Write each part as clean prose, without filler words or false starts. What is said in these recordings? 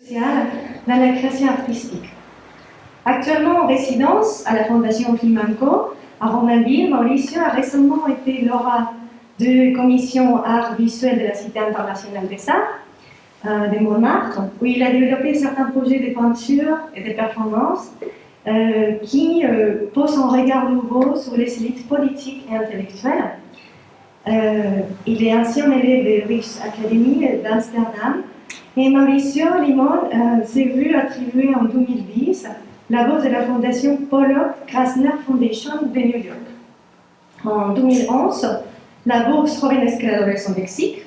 sociale dans la création artistique. Actuellement en résidence à la Fondation Climanco, à Romainville, Mauricio a récemment été lauréat de commission art visuel de la Cité internationale des arts de Montmartre, où il a développé certains projets de peinture et de performance qui posent un regard nouveau sur les élites politiques et intellectuelles. Il est ancien élève de Rijks Academy d'Amsterdam et Mauricio Limón s'est vu attribuer en 2010 la bourse de la fondation Pollock Krasner Foundation de New York. En 2011, la bourse Jóvenes Creadores au Mexique.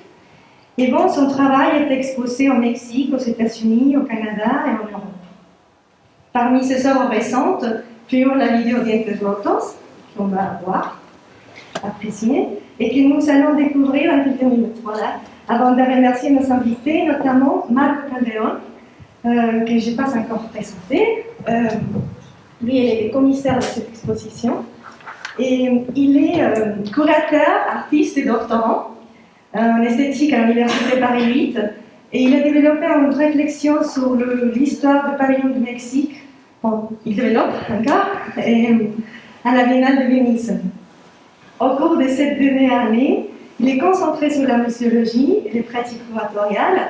Et bon, son travail est exposé au Mexique, aux États-Unis, au Canada et en Europe. Parmi ses œuvres récentes, figure la vidéo Dientes Rotos, qu'on va voir, apprécier, et que nous allons découvrir en quelques minutes. Voilà. Avant de remercier nos invités, notamment Marco Calderón, que je n'ai pas encore présenté. Lui, il est commissaire de cette exposition. Et il est curateur, artiste et doctorant en esthétique à l'Université Paris 8. Et il a développé une réflexion sur l'histoire du pavillon du Mexique. Bon, il développe encore, à la Biennale de Venise. Au cours de cette dernière année, il est concentré sur la muséologie et les pratiques curatoriales,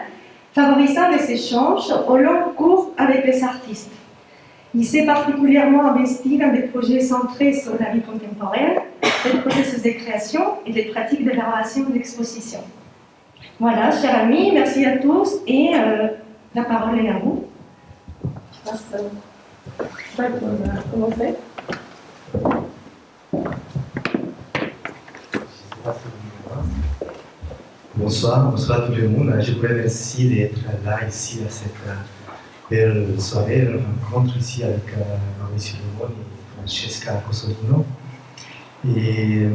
favorisant les échanges au long cours avec les artistes. Il s'est particulièrement investi dans des projets centrés sur la vie contemporaine, les processus de création et les pratiques d'élaboration d'exposition. Voilà, chers amis, merci à tous et la parole est à vous. Je pense qu'on va commencer. Bonsoir à tout le monde. Je vous remercie d'être là ici à cette belle soirée, rencontre ici avec Mauricio Limón et Francesca Cosolino. Et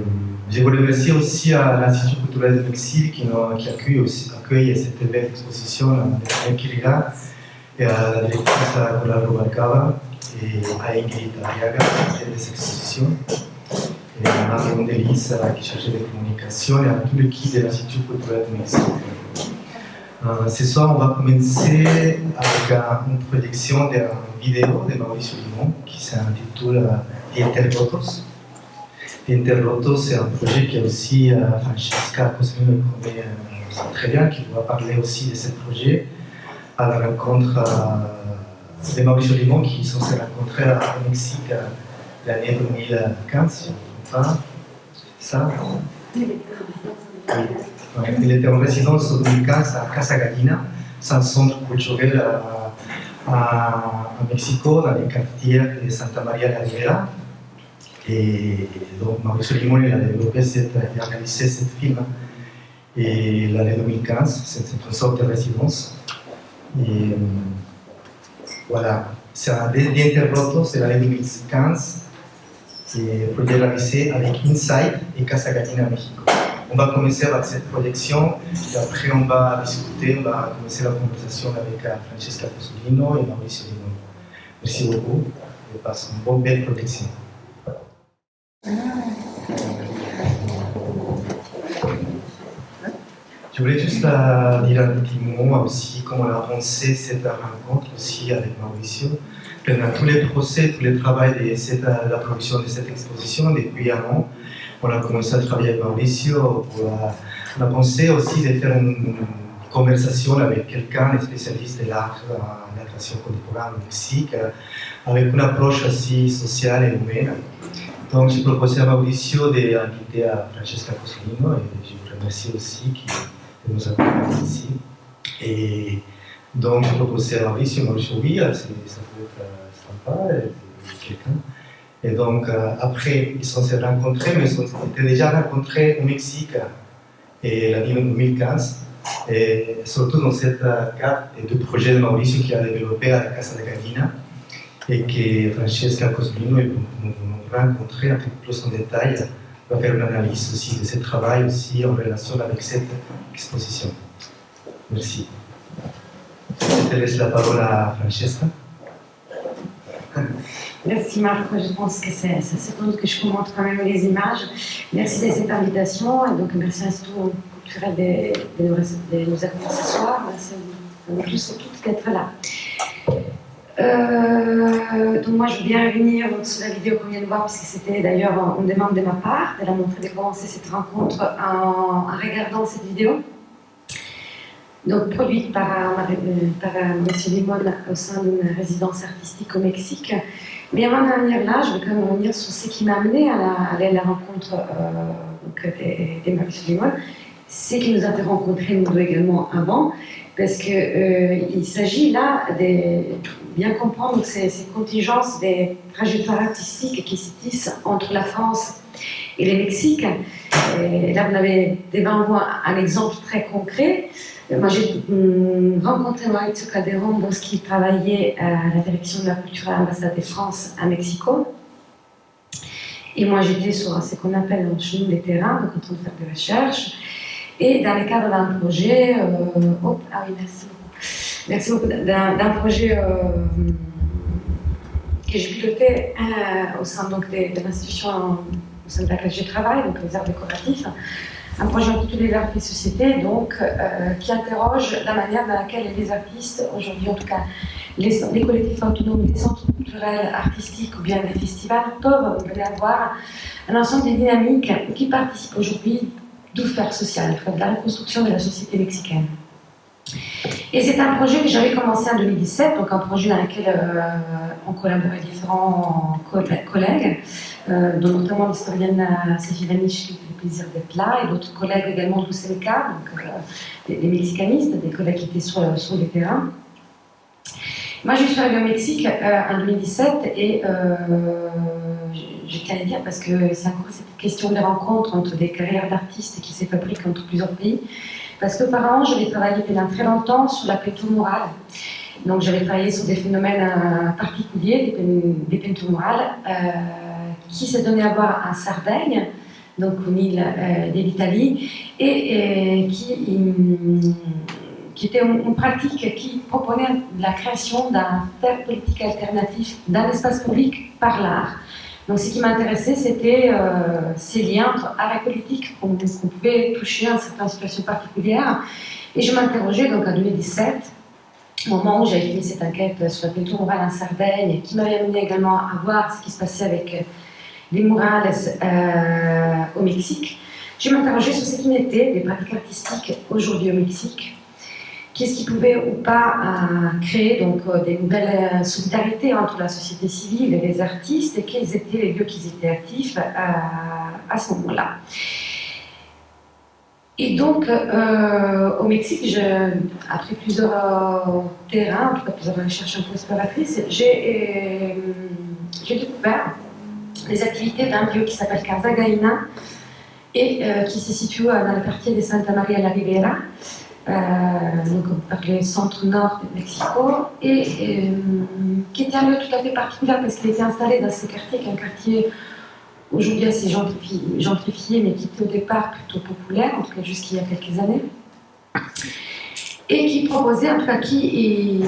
je vous remercie aussi à l'Institut culturel du Mexique qui accueille cette belle exposition de Kirga et à la directrice Cola Rubalcaba et à Ingrid Arriaga de cette exposition. Et à Marion Delis qui est chargée de communication et à tout l'équipe de l'Institut culturel du Mexique. Ce soir, on va commencer avec une projection d'une vidéo de Mauricio Limón qui s'intitule Dientes Rotos. Dientes Rotos, c'est un projet qui est aussi Francesca Cosolino connaît très bien, qui va parler aussi de ce projet à la rencontre de Mauricio Limón qui sont se rencontrés au Mexique l'année 2015. Ah, ça. Il était en résidence en 2015 à Casa Gallina, c'est un centre culturel à Mexico, dans les quartiers de Santa Maria la Ribera. Et donc Mauricio Limón il a développé il a réalisé ce film et l'année 2015, c'est une sorte de résidence. Et voilà, c'est un Dientes Rotos, c'est l'année 2015. C'est projet réalisé avec Inside et Casa Gallina Mexico. On va commencer avec cette projection et après on va discuter, on va commencer la conversation avec Francesca Cosolino et Mauricio Limón. Merci beaucoup et passe une bonne belle projection. Je voulais juste dire un petit mot aussi, comment on a avancé cette rencontre aussi avec Mauricio. Pendant tous les procès, tous les travaux de la production de cette exposition, depuis un an, on a commencé à travailler avec Mauricio. On a pensé aussi de faire une conversation avec quelqu'un, un spécialiste de l'art, de la création contemporaine au Mexique, avec une approche aussi sociale et humaine. Donc j'ai proposé à Mauricio d'inviter à Francesca Cosolino et je vous remercie aussi de nous accompagner ici. Et donc j'ai proposé à Mauricio oui, ça peut être sympa, quelqu'un. Et donc après ils se sont rencontrés, mais ils s'étaient déjà rencontrés au Mexique et l'année 2015. Et surtout dans cette carte et deux projets de Mauricio qui a développé à la Casa de Gallina et que Francesca Cosolino nous rencontrer un peu plus en détail, va faire une analyse aussi de ce travail aussi en relation avec cette exposition. Merci. Je te laisse la parole à Francesca. Merci Marc, je pense que c'est compte que je commente quand même les images. Merci de cette invitation et donc merci à l'Institut culturel de nous accueillir ce soir. Merci à vous Donc, tous d'être là. Donc moi je veux bien revenir sur la vidéo qu'on vient de voir parce que c'était d'ailleurs une demande de ma part de la montrer de commencer cette rencontre en regardant cette vidéo. Donc produite par M. Limon au sein d'une résidence artistique au Mexique. Mais avant d'en venir là, je vais quand même revenir sur ce qui m'a amené à aller à la rencontre des Maurice Limon. C'est qu'il nous a fait rencontrer nous deux également avant, parce qu'il s'agit là de bien comprendre ces contingences des trajectoires artistiques qui se tissent entre la France et le Mexique. Et là, vous avez devant vous un exemple très concret. Moi, j'ai rencontré Mauricio Calderón lorsqu'il travaillait à la direction de la culture à l'ambassade de France à Mexico. Et moi, j'étais sur ce qu'on appelle un chemin de terrain, donc en train de faire des recherches. Et dans le cadre d'un projet, merci beaucoup, d'un projet que j'ai piloté au sein donc, de l'institution au sein de laquelle je travaille, donc les arts décoratifs, un projet intitulé L'art et société, donc qui interroge la manière dans laquelle les artistes, aujourd'hui en tout cas, les collectifs autonomes, les centres culturels, artistiques ou bien les festivals peuvent avoir un ensemble de dynamiques qui participent aujourd'hui de sphère sociale, de la reconstruction de la société mexicaine. Et c'est un projet que j'avais commencé en 2017, donc un projet dans lequel on collaborait différents collègues, dont notamment l'historienne Cécile Amiche qui fait le plaisir d'être là, et d'autres collègues également de l'UCLK, donc des mexicanistes, des collègues qui étaient sur le terrain. Moi, je suis arrivée au Mexique en 2017 et je tiens à le dire parce que c'est encore cette question de rencontre entre des carrières d'artistes qui se fabriquent entre plusieurs pays. Parce qu'auparavant, j'avais travaillé pendant très longtemps sur la peinture murale. Donc, j'avais travaillé sur des phénomènes particuliers, des peintures murales, qui se donnaient à voir en Sardaigne, donc une île de l'Italie, et qui était une pratique qui proposait la création d'un faire politique alternatif dans l'espace public par l'art. Donc ce qui m'intéressait, c'était ces liens entre art et politique qu'on pouvait toucher à certaines situations particulières. Et je m'interrogeais donc en 2017, au moment où j'avais fini cette enquête sur la peinture murale en Sardaigne, qui m'avait amené également à voir ce qui se passait avec les murales au Mexique. Je m'interrogeais sur ce qui n'était des pratiques artistiques aujourd'hui au Mexique. Qu'est-ce qui pouvait ou pas créer donc, des nouvelles solidarités entre la société civile et les artistes, et quels étaient les lieux qui étaient actifs à ce moment-là. Et donc, au Mexique, après plusieurs terrains, en tout cas plusieurs recherches un peu exploratrices, j'ai découvert les activités d'un lieu qui s'appelle Casa Gaina et qui se situe dans le quartier de Santa Maria la Ribera. Donc par le centre-nord de Mexico, et qui était un lieu tout à fait particulier parce qu'il était installé dans ce quartier, qui est un quartier aujourd'hui assez gentrifié, mais qui était au départ plutôt populaire, en tout cas jusqu'il y a quelques années, et qui proposait, en tout cas qui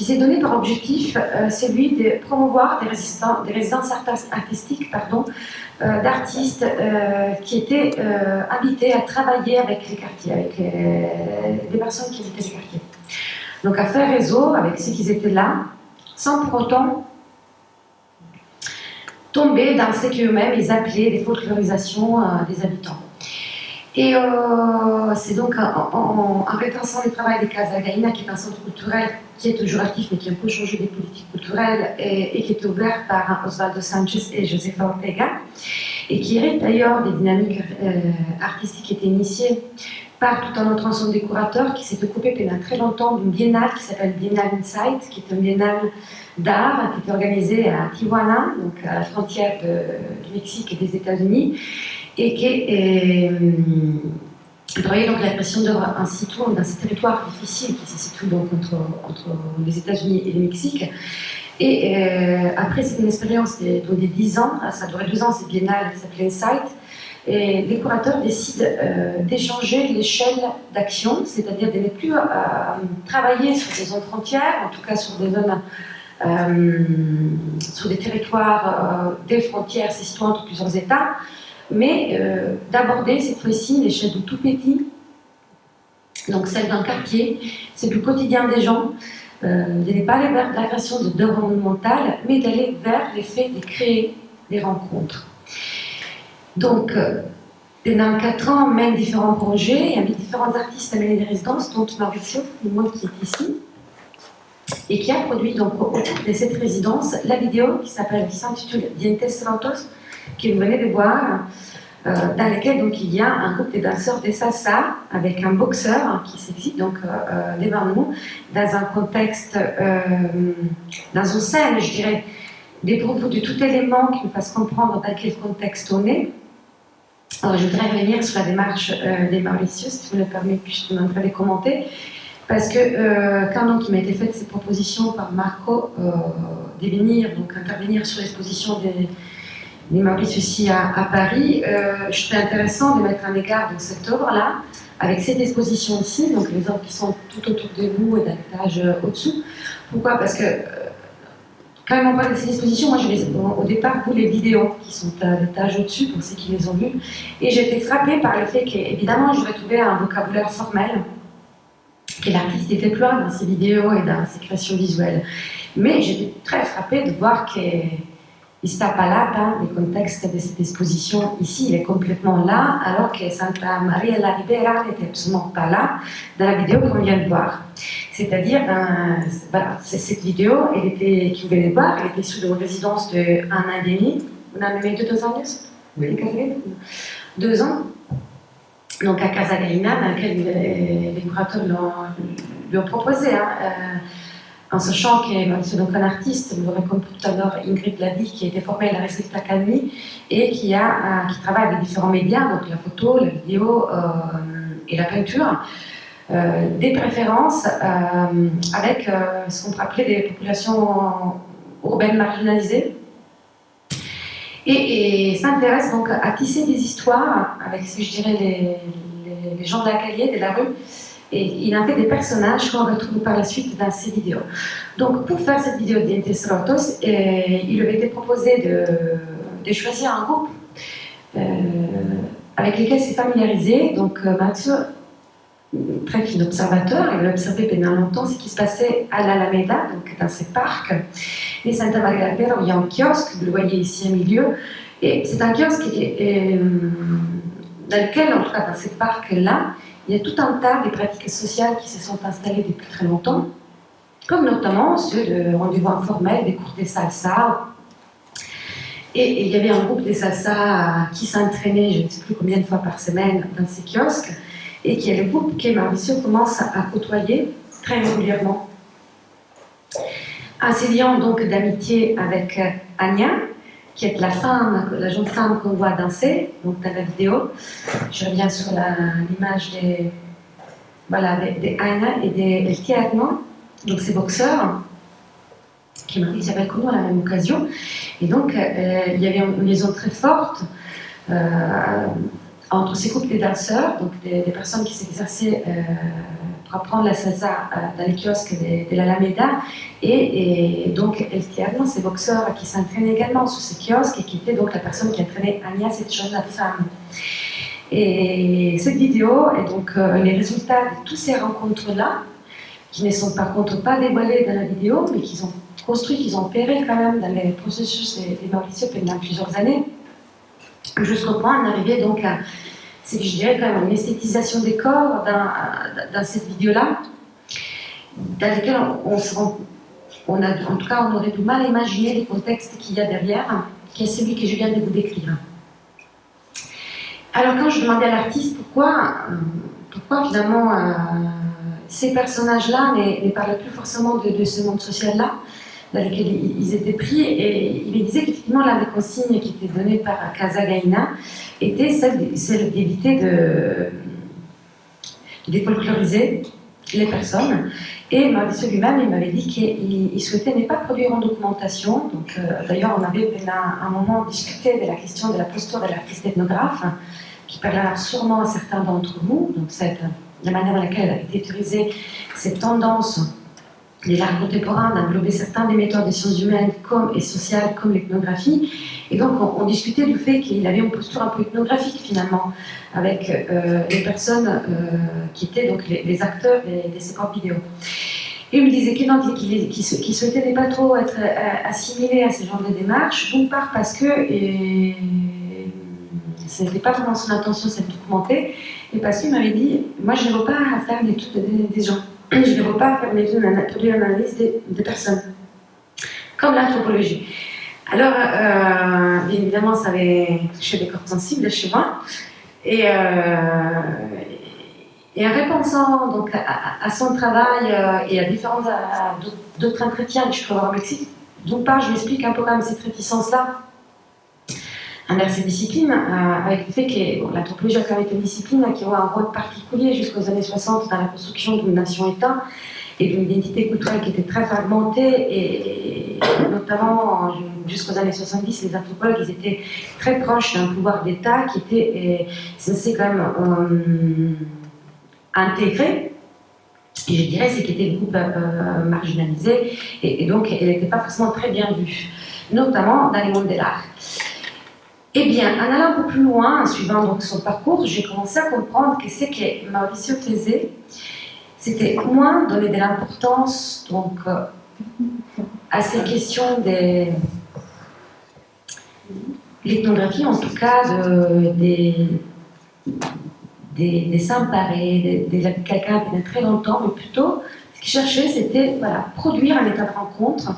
s'est donné par objectif celui de promouvoir des résidences artistiques d'artistes qui étaient invités à travailler avec les quartiers, avec des personnes qui habitaient les quartiers. Donc à faire réseau avec ceux qui étaient là, sans pour autant tomber dans ce qu'eux-mêmes ils appelaient des folklorisations des habitants. Et c'est donc en repensant le travail de Casa Gaina, qui est un centre culturel qui est toujours actif, mais qui a un peu changé des politiques culturelles, et qui est ouvert par Osvaldo Sanchez et Josefa Ortega, et qui hérite d'ailleurs des dynamiques artistiques qui étaient initiées par tout un autre ensemble de curateurs qui s'est occupé pendant très longtemps d'une biennale qui s'appelle Biennale Insight, qui est une biennale d'art qui est organisée à Tijuana, donc à la frontière du Mexique et des États-Unis, et qui travaillait donc la création d'œuvres in situ dans ce territoire difficile qui se situe donc entre les États-Unis et le Mexique. Et après, c'est une expérience de 10 ans, ça a duré 2 ans, cette biennale qui s'appelait Insight, et les curateurs décident d'échanger l'échelle d'action, c'est-à-dire de ne plus travailler sur des zones frontières, en tout cas sur des zones, sur des territoires des frontières se situant entre plusieurs États, mais d'aborder cette fois-ci l'échelle de tout petit, donc celle d'un quartier, c'est du quotidien des gens, d'aller pas aller vers l'agression de d'œuvres monumentales, mais d'aller vers l'effet de créer des rencontres. Donc, pendant 4 ans, on mène différents projets, il y a différents artistes à mener des résidences, dont Mauricio, moi qui est ici, et qui a produit donc au cours de cette résidence la vidéo qui s'intitule Dientes Rotos, que vous venez de voir, dans laquelle donc il y a un groupe de danseurs de salsa avec un boxeur qui s'exhibe donc devant nous dans un contexte, dans une scène, je dirais, dépourvue de tout élément qui nous fasse comprendre dans quel contexte on est. Alors, je voudrais revenir sur la démarche des Mauricio, si vous me le permettez, puis je demanderai de commenter. Parce que quand donc, il m'a été faite cette proposition par Marco de venir donc, intervenir sur l'exposition des Mauricio ici à Paris, je trouvais intéressant de mettre en égard donc, cette œuvre-là avec cette exposition ici, donc les œuvres qui sont tout autour de vous et d'un étage au-dessous. Pourquoi? Parce que quand on parle de ces expositions, moi, au départ, vous, les vidéos qui sont à l'étage au-dessus, pour ceux qui les ont vues, et j'ai été frappée par le fait qu'évidemment, j'aurais trouvé un vocabulaire formel que l'artiste déploie dans ses vidéos et dans ses créations visuelles. Mais j'étais très frappée de voir qu'il ne s'est pas là dans le contexte de cette exposition ici, il est complètement là, alors que Santa Maria la Ribera n'était absolument pas là dans la vidéo qu'on vient de voir. C'est-à-dire, voilà, cette vidéo, que vous venez de voir, elle était issue d'une résidence de 1 an et demi. On a même 2 ans, oui. 2 ans. Donc à Casa Galina, dans laquelle les curateurs lui ont proposé, en sachant que c'est donc un artiste, vous l'aurez compris tout à l'heure, Ingrid l'a dit, qui a été formée à la Resist Academy et qui travaille avec différents médias, donc la photo, la vidéo et la peinture. Des préférences avec ce qu'on peut appeler des populations urbaines marginalisées et s'intéresse donc à tisser des histoires avec, je dirais, les gens de la calle, de la rue, et il en fait des personnages qu'on retrouve par la suite dans ces vidéos. Donc pour faire cette vidéo Dientes Rotos, il lui avait été proposé de choisir un groupe avec lesquels s'est familiarisé. Donc Mauricio, très fin observateur, il a observé pendant longtemps ce qui se passait à l'Alameda, donc dans ces parcs. Et Santa Maria la Ribera, où il y a un kiosque, vous le voyez ici au milieu, et c'est un kiosque dans lequel, en tout cas dans ces parcs-là, il y a tout un tas de pratiques sociales qui se sont installées depuis très longtemps, comme notamment ceux de rendez-vous informels, des cours de salsa. Et il y avait un groupe de salsa qui s'entraînait, je ne sais plus combien de fois par semaine, dans ces kiosques, et qui est le groupe que Mauricio commence à côtoyer très régulièrement. En se liant donc d'amitié avec Anya, qui est la jeune femme qu'on voit danser, donc dans la vidéo. Je reviens sur l'image de Anya et de El Tierno, donc ces boxeurs, qui Mauricio avait connu à la même occasion. Et donc, il y avait une liaison très forte entre ces groupes de danseurs, donc des personnes qui s'exerçaient pour apprendre la salsa dans les kiosques de l'Alameda, et donc El Tierno, ces boxeurs qui s'entraînaient également sous ces kiosques et qui étaient donc la personne qui entraînait Anya, cette jeune femme. Et cette vidéo est donc les résultats de toutes ces rencontres-là, qui ne sont par contre pas dévoilées dans la vidéo, mais qu'ils ont construit, qu'ils ont opéré quand même dans les processus des Mauricio pendant plusieurs années, jusqu'au point d'arriver donc à, je dirais quand même, une esthétisation des corps dans cette vidéo-là, dans laquelle on aurait du mal à imaginer les contextes qu'il y a derrière, qui est celui que je viens de vous décrire. Alors quand je demandais à l'artiste pourquoi finalement ces personnages-là ne parlaient plus forcément de ce monde social-là, dans lequel ils étaient pris, et il me disait qu'effectivement l'une des consignes qui était donnée par Casa Galina était celle d'éviter de défolkloriser les personnes. Et Mauricio lui-même, il m'avait dit qu'il souhaitait ne pas produire en documentation. Donc, d'ailleurs, on avait pendant un moment discuté de la question de la posture de l'artiste ethnographe, qui parlera sûrement à certains d'entre vous. Donc, la manière dans laquelle a été utilisée cette tendance de l'art contemporain, d'englober certaines des méthodes des sciences humaines et sociales comme l'ethnographie. Et donc on discutait du fait qu'il avait une posture un peu ethnographique finalement, avec les personnes qui étaient donc les acteurs des séquences vidéo. Et il me disait qu'il souhaitait pas trop être assimilé à ce genre de démarches, d'une part parce que ce n'était pas vraiment son intention, c'est de documenter, et parce qu'il m'avait dit, moi je ne veux pas faire des études des gens, je ne veux pas faire produire une analyse des personnes, comme l'anthropologie. Alors, bien évidemment, ça avait touché des cordes sensibles chez moi, et en répondant donc, à son travail et à d'autres entretiens que je peux avoir au Mexique, d'une part, je m'explique un peu quand même cette réticence-là envers ces disciplines, avec le fait que l'anthropologie a quand même été une discipline qui a un rôle particulier jusqu'aux années 60 dans la construction d'une nation-État et d'une identité culturelle qui était très fragmentée, et notamment jusqu'aux années 70, les anthropologues ils étaient très proches d'un pouvoir d'État qui était censé quand même intégré, et je dirais c'est qu'il était beaucoup marginalisé, et donc elle n'était pas forcément très bien vue, notamment dans les mondes de l'art. Eh bien, en allant un peu plus loin, en suivant donc son parcours, j'ai commencé à comprendre que ce que Mauricio faisait, c'était moins donner de l'importance donc, à ces questions de l'ethnographie, en tout cas des s'emparer, de quelqu'un pendant très longtemps, mais plutôt ce qu'il cherchait, c'était voilà, produire un état de rencontre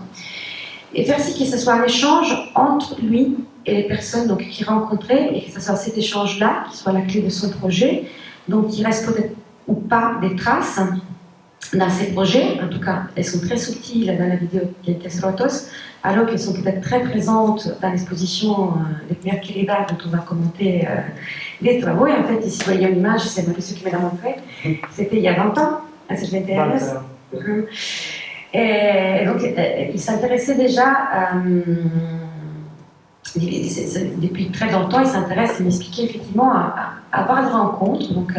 et faire si que ce soit un échange entre lui et les personnes donc, qu'il rencontrait, et que ce soit cet échange-là qui soit la clé de son projet, donc il reste peut-être ou pas des traces dans ces projets, en tout cas elles sont très subtiles dans la vidéo qui a été sur Rotos, alors qu'elles sont peut-être très présentes dans l'exposition des premières Kiriba dont on va commenter les travaux. Et en fait ici vous voyez une image, c'est Mauricio qui me l'a montré, c'était il y a 20 ans, à cette 21 Et donc il s'intéressait déjà depuis très longtemps, il s'intéresse, il m'expliquait effectivement à avoir des rencontres, donc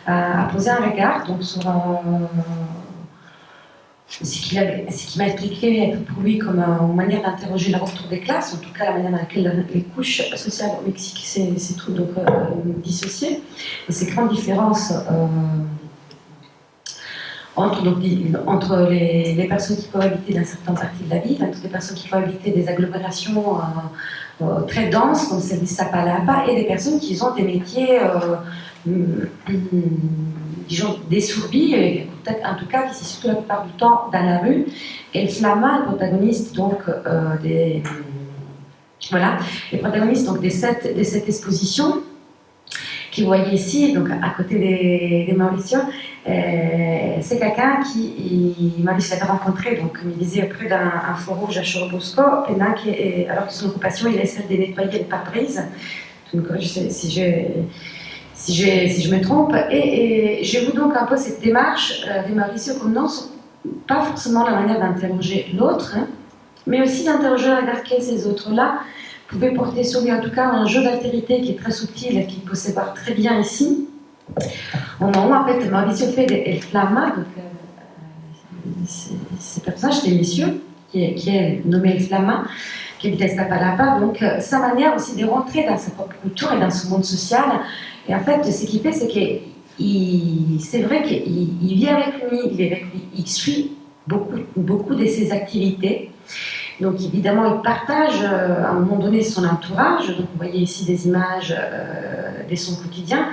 à poser un regard donc, sur ce qu'il m'a expliqué être pour lui comme une manière d'interroger la rupture des classes, en tout cas la manière dans laquelle les couches sociales au Mexique s'est trouvent donc dissociées, et ces grandes différences entre les personnes qui cohabitaient dans certaines parties de la ville, entre les personnes qui cohabitaient des agglomérations très denses comme celle d'Iztapalapa, et des personnes qui ont des métiers, disons, des survies, peut-être en tout cas qui se situent la plupart du temps dans la rue. Et le Flama, le protagoniste donc voilà, les protagonistes donc de cette exposition que vous voyez ici, donc à côté des Mauricio, c'est quelqu'un qui Mauricio avait rencontré, donc comme il disait, près d'un feu rouge à Churubusco, alors que son occupation il est celle de nettoyer les pare-brises. Donc je sais si je me trompe, et je vous donc un peu cette démarche de Mauricio comme non, pas forcément la manière d'interroger l'autre, hein, mais aussi d'interroger le regard que ces autres-là pouvaient porter sur lui, en tout cas un jeu d'altérité qui est très subtil et qu'il peut se voir très bien ici. Au moment où en fait Mauricio fait El Flama, donc ce personnage, c'est monsieur qui est nommé El Flama, qui habite à Iztapalapa, donc sa manière aussi de rentrer dans sa propre culture et dans ce monde social. Et en fait, ce qu'il fait, c'est que c'est vrai qu'il vit avec lui, il suit beaucoup de ses activités. Donc évidemment, il partage à un moment donné son entourage. Donc vous voyez ici des images de son quotidien,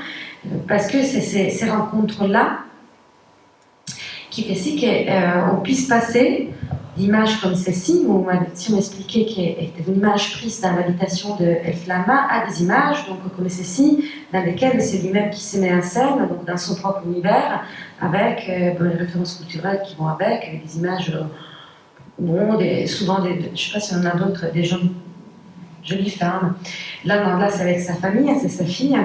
parce que c'est ces rencontres-là qui fait si qu'on puisse passer d'images comme celle-ci, où si on expliquait qu'elle était une image prise dans l'habitation de El Flama, à des images donc, comme celle-ci, dans lesquelles c'est lui-même qui se met en scène, donc dans son propre univers, avec les références culturelles qui vont avec des images, souvent, je ne sais pas si on en a d'autres, des jolies femmes. Là, c'est avec sa famille, c'est sa fille.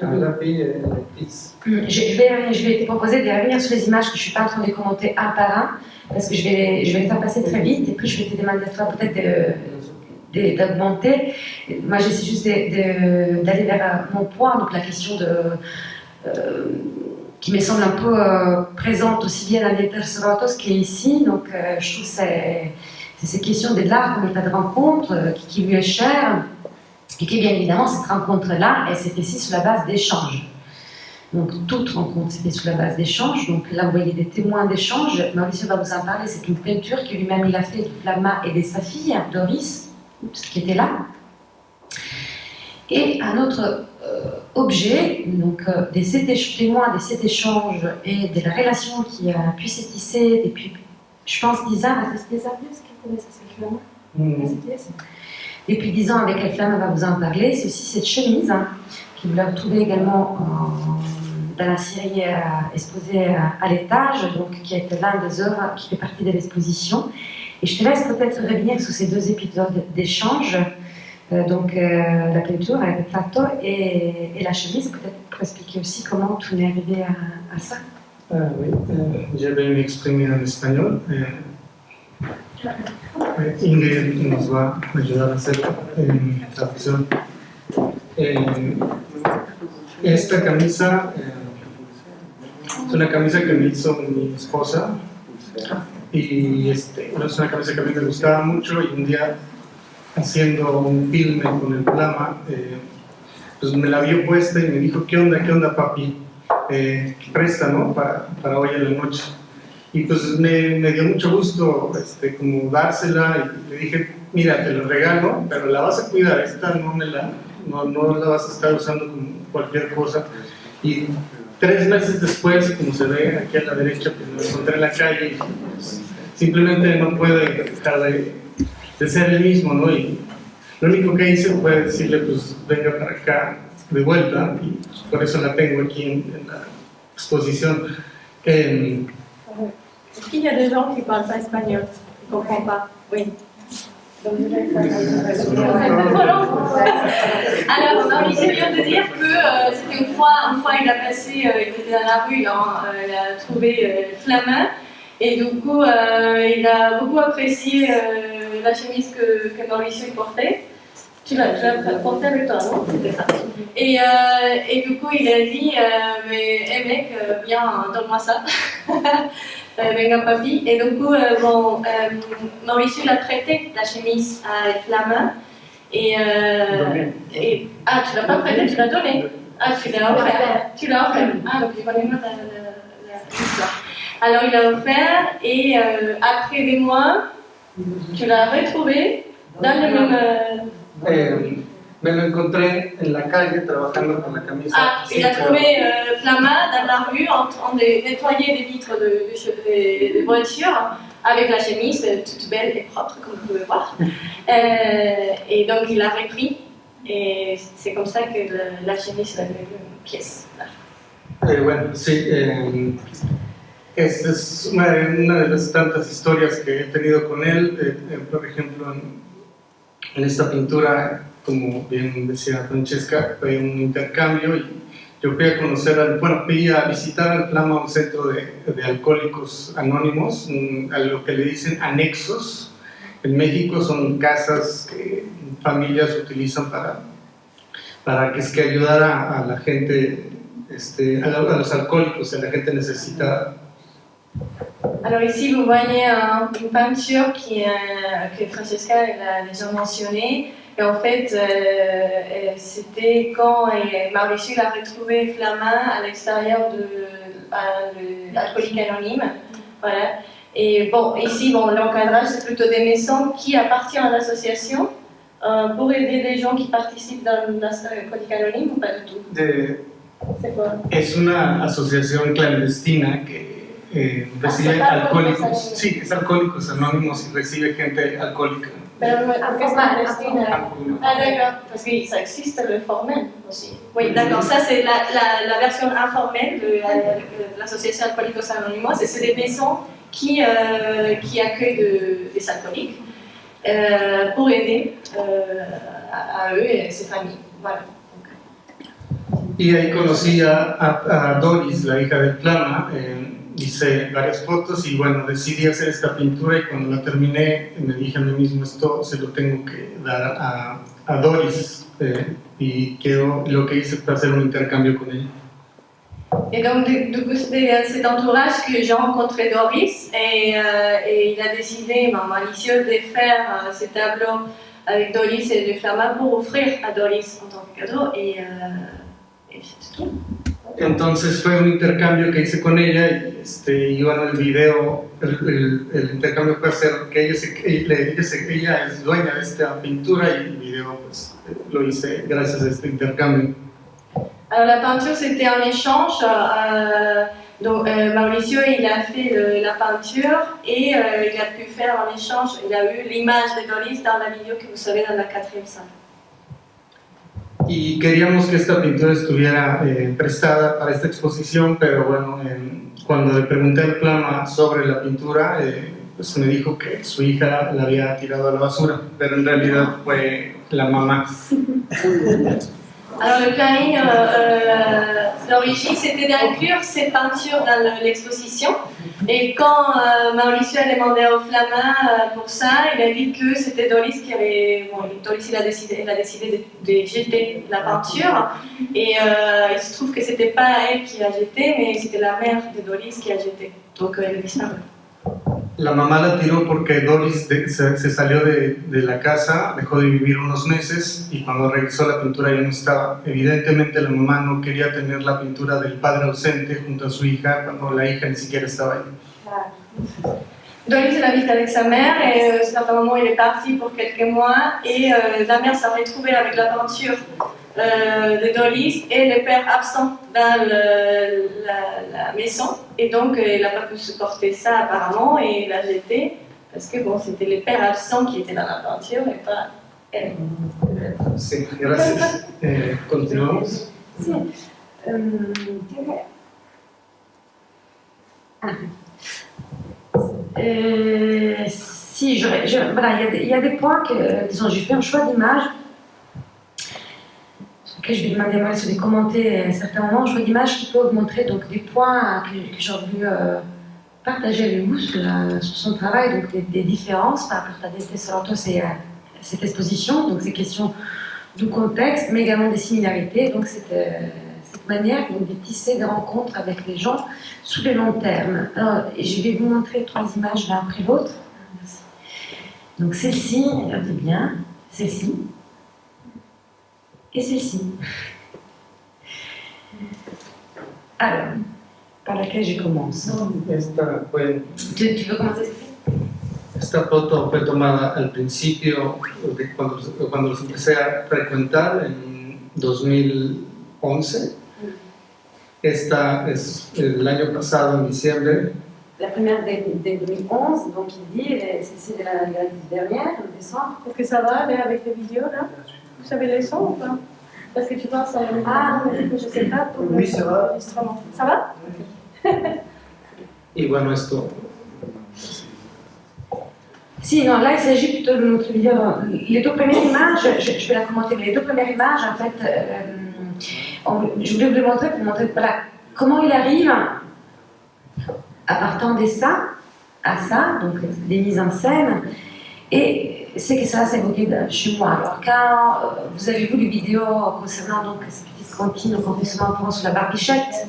La fille est l'actrice. Je vais te proposer de revenir sur les images que je ne suis pas en train de commenter un par un, parce que je vais les faire passer très vite, et puis je vais te demander à toi peut-être d'augmenter. Moi, j'essaie juste d'aller vers mon point, donc la question qui me semble un peu présente aussi bien dans les Terres Rotos qu'ici. Donc, je trouve que c'est cette question de l'art comme état de rencontre qui lui est chère, et que bien évidemment, cette rencontre-là, elle s'est ici sur la base d'échanges. Donc, toute rencontre, c'était sur la base d'échanges. Donc, là, vous voyez des témoins d'échanges. Mauricio va vous en parler. C'est une peinture que lui-même il a fait de Flamma et de sa fille, Doris, qui était là. Et un autre objet, donc des témoins de cet échange et de la relation qui a pu se tisser depuis, je pense, 10 ans. C'est des années, est-ce qu'elle connaît cette Flamma? Depuis 10 ans, avec elle, Flamma va vous en parler. C'est aussi cette chemise que vous la retrouvez également dans la série exposée à l'étage, donc qui est l'un des œuvres qui fait partie de l'exposition. Et je te laisse peut-être revenir sur ces 2 épisodes d'échange. Donc la peinture avec le plateau et la chemise, peut-être pour expliquer aussi comment tu es arrivé à ça. Oui, je vais m'exprimer en espagnol. Ingrid nos va a ayudar a hacer traducción. Esta camisa es una camisa que me hizo mi esposa y es una camisa que a mí me gustaba mucho y un día haciendo un filme con el Flamma, pues me la vio puesta y me dijo, ¿qué onda papi? Préstalo para hoy en la noche. Y pues me dio mucho gusto como dársela y le dije, mira, te lo regalo, pero la vas a cuidar, esta no la vas a estar usando como cualquier cosa. Y 3 meses después, como se ve aquí a la derecha, pues me encontré en la calle y pues, simplemente no puede dejar de ser el mismo, ¿no? Y lo único que hice fue decirle, pues venga para acá de vuelta, y por eso la tengo aquí en la exposición. Est-ce qu'il y a des gens qui ne parlent pas espagnol, qui ne comprennent pas? Oui. Donc, alors, Mauricio vient de dire que c'était une fois il a passé, il était dans la rue, il a trouvé Flamma, et du coup, il a beaucoup apprécié la chemise que Mauricio portait. Tu l'as portée avec toi, non? C'était ça. Et du coup, il a dit, mais mec, viens, donne-moi ça. Venga papi. Et du coup, Mauricio l'a prêté la chemise à Flamma. Ah, tu l'as pas prêté, tu l'as donné. Ah, tu l'as offert. Tu l'as offert. Ah, donc je connais pas l'histoire. Alors, il l'a offert et après des mois, tu l'as retrouvé dans le même. Me lo encontré en la calle trabajando con la camisa. Ah, il a trouvé Flamma dans la rue en train de nettoyer des vitres de voiture avec la chemise toute belle et propre, comme vous pouvez voir. Et donc il l'a repris et c'est comme ça que la chemise est devenue une pièce. Bueno, sí, esta es una de las tantas historias que he tenido con él. Por ejemplo, en esta pintura, como bien decía Francesca, fue un intercambio y yo fui a conocer, fui a visitar al Flamma un centro de alcohólicos anónimos, a lo que le dicen anexos. En México son casas que familias utilizan para que ayudar a la gente, a los alcohólicos, a la gente necesitada. Alors ici vous voyez une peinture que Francesca a déjà mentionnée. Et en fait, c'était quand Mauricio a retrouvé Flamma à l'extérieur de l'Alcoolique Anonyme. Voilà. Et bon, ici, l'encadrage, c'est plutôt des maisons qui appartiennent à l'association pour aider des gens qui participent dans l'Alcoolique Anonyme ou pas du tout? C'est quoi? Es una asociación clandestina que recibe alcohólicos. Sí, es Alcohólicos Anónimos y recibe gente alcohólica. Pero no es clandestine. Ah d'accord, parce que ça existe le formel aussi. Oui, d'accord, ça c'est la version informelle de l'association Alcohólicos Anónimos, et c'est des maisons qui accueillent des alcooliques pour aider à eux et ses familles. Voilà. Y ahí conocí a Doris, la hija del Flamma. Hice varias fotos y bueno, decidí hacer esta pintura y cuando la terminé me dije a mí mismo, esto se lo tengo que dar a Doris y lo que hice fue hacer un intercambio con ella. Et donc, du coup, c'était dans cet entourage que j'ai rencontré Doris et il a décidé, Mauricio, de faire ce tableau avec Doris et de Flama pour offrir à Doris en tant que cadeau et c'est tout. Entonces fue un intercambio que hice con ella y iban el video, el intercambio fue hacer que ella es dueña de esta pintura y el video pues lo hice gracias a este intercambio. Alors la peinture c'était un échange, donc Mauricio il a fait la peinture et il a pu faire un échange, il a eu l'image de Doris dans la vidéo que vous savez dans la 4e salle. Y queríamos que esta pintura estuviera prestada para esta exposición, pero bueno, cuando le pregunté al Flama sobre la pintura, pues me dijo que su hija la había tirado a la basura, pero en realidad fue la mamá. Alors le planning, l'origine c'était d'inclure ces peintures dans l'exposition et quand Mauricio a demandé au Flama pour ça, il a dit que c'était Doris qui avait... Bon, Doris il a décidé de jeter la peinture et il se trouve que c'était pas elle qui a jeté mais c'était la mère de Doris qui a jeté, donc elle a disparu. La mamá la tiró porque Doris se salió de la casa, dejó de vivir unos meses y cuando regresó la pintura ya no estaba. Evidentemente la mamá no quería tener la pintura del padre ausente junto a su hija cuando la hija ni siquiera estaba ahí. Doris elle habite avec sa mère et certain moment il est parti pour quelques mois et la mère s'est retrouvée avec la peinture de Doris et le père absent dans la maison et donc elle n'a pas pu supporter ça apparemment et il l'a jeté parce que bon c'était le père absent qui était dans la peinture et pas elle. Sí, gracias. Continuamos. Sí. Si, voilà, il y a des points que, disons, j'ai fait un choix d'image sur lesquels je vais demander à Mauricio de commenter à un certain moment, un choix d'image qui peut montrer donc des points que j'aurais voulu partager avec vous sur son travail, donc des différences par rapport à cette exposition, donc ces questions du contexte, mais également des similarités, donc cette manière de tisser des rencontres avec les gens sous le long terme. Alors, je vais vous montrer 3 images l'un après l'autre. Donc celle-ci, regardez bien, celle-ci, et celle-ci. Alors, par laquelle je commence. Tu veux commencer? Esta foto fue tomada al principio, cuando los empecé a frecuentar en 2011. Esta es el año pasado, en diciembre. La première de 2011, donc il dit, c'est de l'année dernière, en décembre. Est-ce que ça va aller avec les vidéos là? Vous savez les sons ou pas? Parce que tu penses à je sais pas, pour oui, ça va. l'enregistrement. Ça va? Y bueno, esto. Si, non, là il s'agit plutôt de notre vidéo. Les 2 premières images, je vais la commenter, mais les 2 premières images, en fait, je voulais vous les montrer pour montrer voilà, comment il arrive, à partant de ça, à ça, donc des mises en scène, et c'est que ça s'est évoqué chez moi. Alors, quand vous avez vu les vidéos concernant donc, ces petites cantines au confessionnal en France sur la barbichette,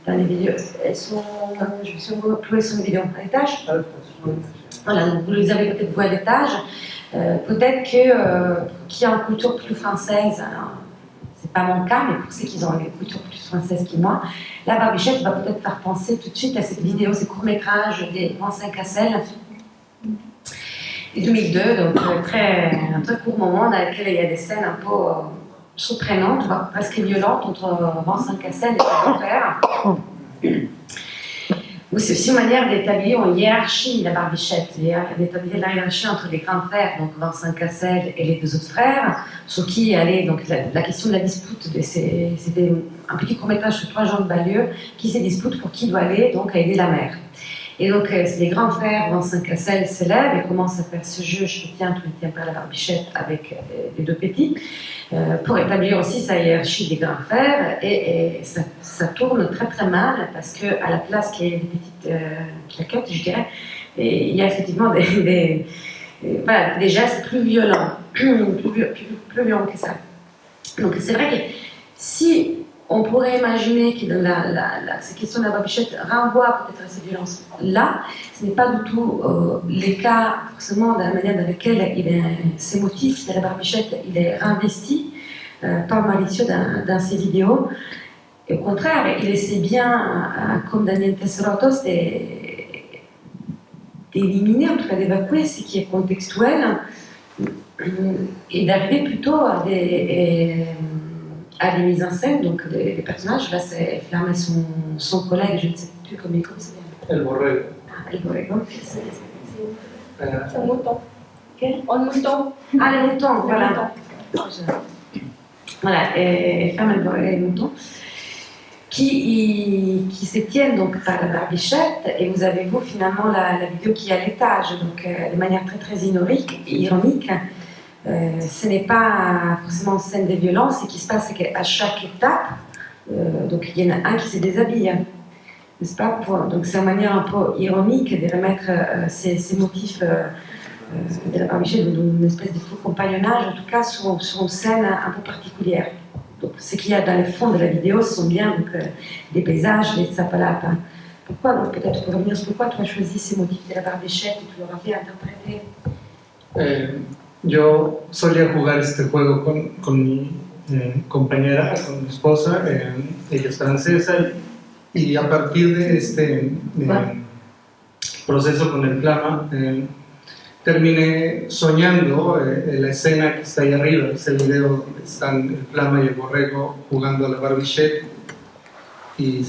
dans les vidéos, elles sont, je me suis retrouvée sur les vidéos à l'étage. Voilà, donc vous les avez peut-être vus à l'étage. Peut-être qu'il y a une culture plus française, c'est pas mon cas, mais pour ceux qui ont une culture plus française que moi, la barbichette va peut-être faire penser tout de suite à cette vidéo, ces courts-métrages des Vincent Cassel de 2002, donc un très court moment dans lequel il y a des scènes un peu surprenantes, voire presque violentes entre Vincent Cassel et son frère. C'est aussi une manière d'établir une hiérarchie, la barbichette, d'établir la hiérarchie entre les grands frères, donc Vincent Cassel et les 2 autres frères, sur qui allait donc la question de la dispute, c'était un petit court-métrage sur 3 gens de banlieue qui se disputent pour qui doit aller donc à aider la mère. Et donc les grands frères, Vincent Cassel, se lèvent et commencent à faire ce jeu, je te tiens, tu ne tiens pas la barbichette avec les 2 petits, pour établir aussi sa hiérarchie des grands frères, et ça tourne très très mal, parce qu'à la place qu'il y ait des petites claquettes, je dirais, et il y a effectivement des gestes plus violents, plus violents que ça. Donc c'est vrai que si on pourrait imaginer que ces questions de la barbichette renvoient peut-être à ces violences-là. Ce n'est pas du tout le cas, forcément, de la manière dans laquelle ces motifs de la barbichette il est réinvesti par Mauricio dans ses vidéos. Et au contraire, il essaie bien, comme Daniel Tesserotos, d'éliminer, en tout cas d'évacuer ce qui est contextuel et d'arriver plutôt à des mises en scène, donc des personnages. Là, c'est Flamme et son collègue, je ne sais plus comment il s'appelle. El Borrego. El Borrego. C'est un mouton. Quel? Un mouton. Ah, les moutons, voilà. Le mouton. Voilà, et Flamme, El Borrego et les moutons. Qui se tiennent donc par la barbichette, et vous avez vous finalement la vidéo qui est à l'étage, donc de manière très très ironique. Ce n'est pas forcément une scène de violence, ce qui se passe, c'est qu'à chaque étape, donc il y en a un qui se déshabille, n'est-ce pas? Donc c'est une manière un peu ironique de remettre ces motifs de la barbichette dans une espèce de faux compagnonnage, en tout cas sur une scène un peu particulière. Donc, ce qu'il y a dans le fond de la vidéo, ce sont bien donc, des paysages, des Tzapalapa. Pourquoi, donc peut-être pour revenir sur pourquoi tu as choisi ces motifs de la barbichette et tu leur as fait interpréter? Yo solía jugar este juego con mi compañera, con mi esposa, ella es francesa, y a partir de este proceso con el Flama, terminé soñando la escena que está ahí arriba, ese video donde están el Flama y el Borrego jugando a la barbichette y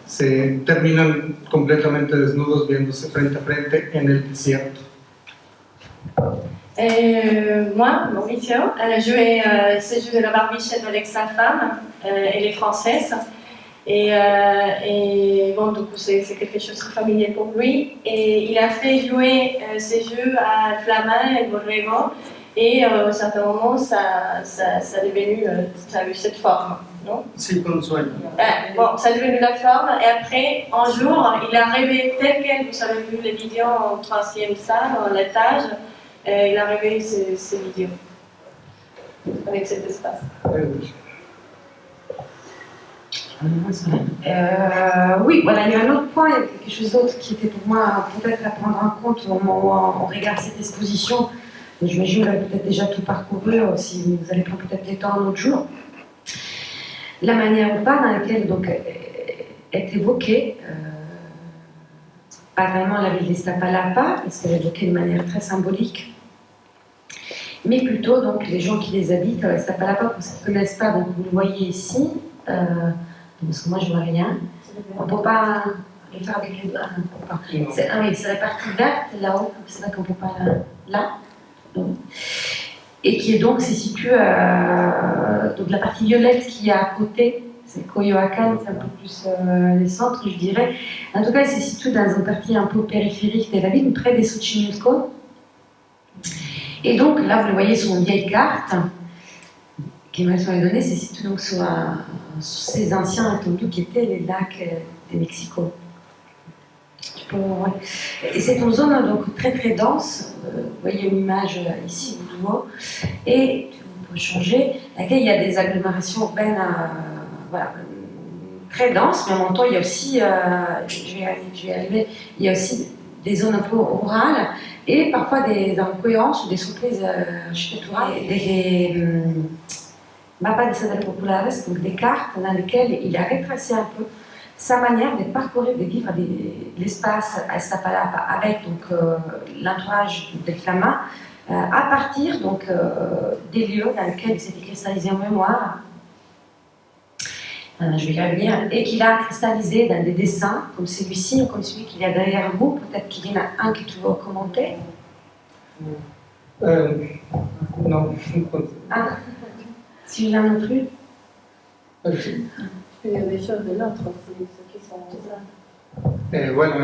se terminan completamente desnudos viéndose frente a frente en el desierto. Moi, Mauricio, elle a joué ce jeu de la barbichette avec sa femme, elle est française. Et bon, du coup, c'est quelque chose de familier pour lui. Et il a fait jouer ces jeux à Flamin et Borrego. Et à un certain moment, ça a devenu, ça a eu cette forme, non? Sí, con sueño. Bon, ça a devenu la forme. Et après, un jour, il a rêvé tel quel, vous avez vu les vidéos en 3e salle, en l'étage, il a rêvé ces vidéos avec cet espace. Oui, voilà, il y a un autre point, il y a quelque chose d'autre qui était pour moi peut-être à prendre en compte au moment où on regarde cette exposition. J'imagine que vous avez peut-être déjà tout parcouru, si vous allez prendre peut-être le temps un autre jour. La manière ou pas dans laquelle donc, est évoquée, pas vraiment la ville d'Iztapalapa, parce qu'elle est évoquée de manière très symbolique, mais plutôt donc, les gens qui les habitent à Iztapalapa, pour ceux qui ne connaissent pas, donc, vous le voyez ici. Parce que moi je vois rien. On ne peut pas le faire avec les doigts. Oui, c'est la partie verte là-haut, c'est vrai qu'on ne peut pas là. Et qui est donc se situe donc la partie violette qui est à côté, c'est Coyoacán, c'est un peu plus les centres, je dirais. En tout cas, elle se situe dans une partie un peu périphérique de la ville, près des Xochimilco. Et donc là, vous le voyez sur une vieille carte qui m'a été donnée, se situe donc sur ces anciens étendues qui étaient les lacs de Mexico. Ouais. Et c'est une zone donc très très dense. Vous voyez une image ici, vous voyez, et on peut changer, à laquelle il y a des agglomérations urbaines voilà, très denses, mais en même temps il y a aussi, je vais y arriver, il y a aussi des zones un peu rurales et parfois des incohérences ou des surprises architecturales, des mapas de ciudades populares, donc des cartes dans lesquelles il a retracé un peu sa manière de parcourir, de vivre l'espace à Iztapalapa avec l'entourage des Flama à partir donc, des lieux dans lesquels il s'était cristallisé en mémoire. Je vais y revenir, et qu'il a cristallisé dans des dessins comme celui-ci ou comme celui qu'il y a derrière vous. Peut-être qu'il y en a un que tu veux commenter. Non. Ah, celui-là non plus. Il y a des choses de l'autre aussi, ceux qui sont là. Bueno,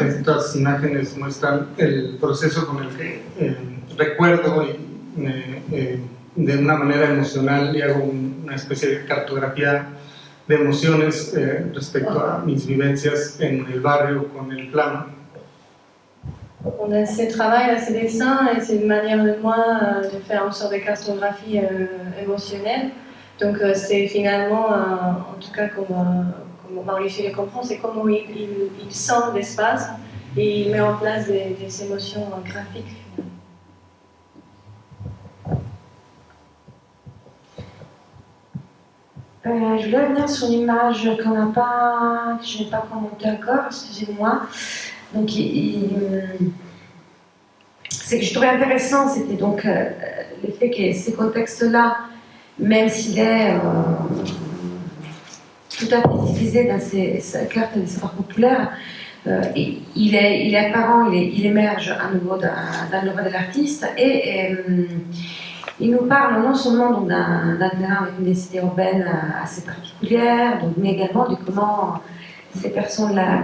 estas imágenes muestran el proceso con el que recuerdo de una manera emocional y hago una especie de cartografía de emociones respecto a mis vivencias en el barrio con el Flama. On a ces travails, ces dessins, et c'est une manière de moi de faire une sorte de cartographie émotionnelle Donc c'est finalement, en tout cas comme Mauricio le comprend, c'est comment il sent l'espace et il met en place des émotions graphiques. Je voulais revenir sur une image que je n'ai pas commentée encore, excusez-moi. Donc, ce que je trouvais intéressant, c'était donc le fait que ces contextes-là, même s'il est tout à fait utilisé dans sa carte des savoirs populaires, il est apparent, il émerge à nouveau dans l'œuvre de l'artiste et il nous parle non seulement donc, d'un terrain avec une densité urbaine assez particulière, donc, mais également de comment ces personnes-là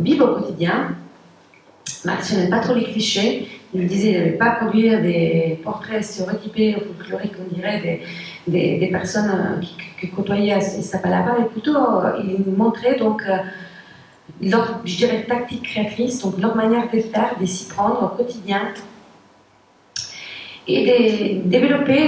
vivent au quotidien. Mauricio n'aime pas trop les clichés. Il disait qu'il n'allait pas produire des portraits stéréotypés ou folkloriques, on dirait, des personnes qui côtoyaient Iztapalapa, mais plutôt il nous montrait donc leur, je dirais, tactique créatrice, donc leur manière de faire, de s'y prendre au quotidien et de développer,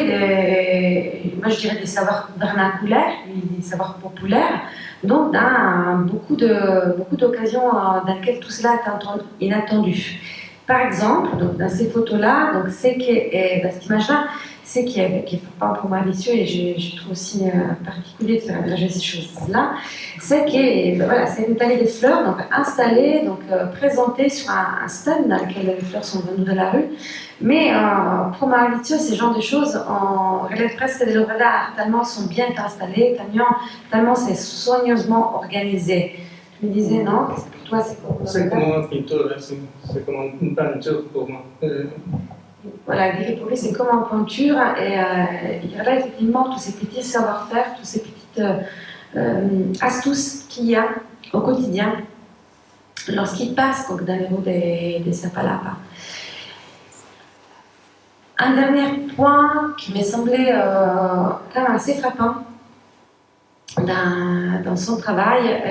moi je dirais, des savoirs vernaculaires, des savoirs populaires, donc dans beaucoup d'occasions dans lesquelles tout cela est inattendu. Par exemple, donc dans ces photos-là, donc c'est que dans cette image-là, c'est qui est frappant pour Mauricio et je trouve aussi particulier de faire émerger ces choses-là, c'est que voilà, c'est une taille de fleurs donc installée, donc présentée sur un stand dans lequel les fleurs sont venues de la rue. Mais pour Mauricio, ces genres de choses, on relève presque de l'œuvre d'art, tellement ils sont bien installés, tellement c'est soigneusement organisé. Tu me disais, non? Pour toi, c'est quoi? C'est comme une peinture, c'est comme une peinture pour moi. Voilà, pour lui, c'est comme en peinture, et il relève effectivement tous ces petits savoir-faire, toutes ces petites astuces qu'il y a au quotidien lorsqu'il passe donc, dans les rues des Iztapalapa. Un dernier point qui m'est semblé quand même assez frappant dans son travail,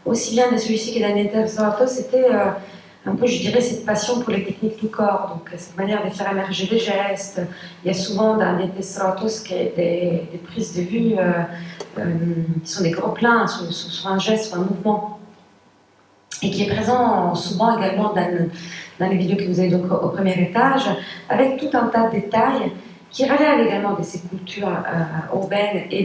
aussi bien de celui-ci que d'Anita Serratos, c'était un peu, je dirais, cette passion pour les techniques du corps, donc cette manière de faire émerger des gestes. Il y a souvent dans Anita Serratos des prises de vue qui sont des gros plans sur un geste, sur un mouvement, et qui est présent souvent également dans les vidéos que vous avez donc au premier étage, avec tout un tas de détails qui relèvent également de ces cultures urbaines et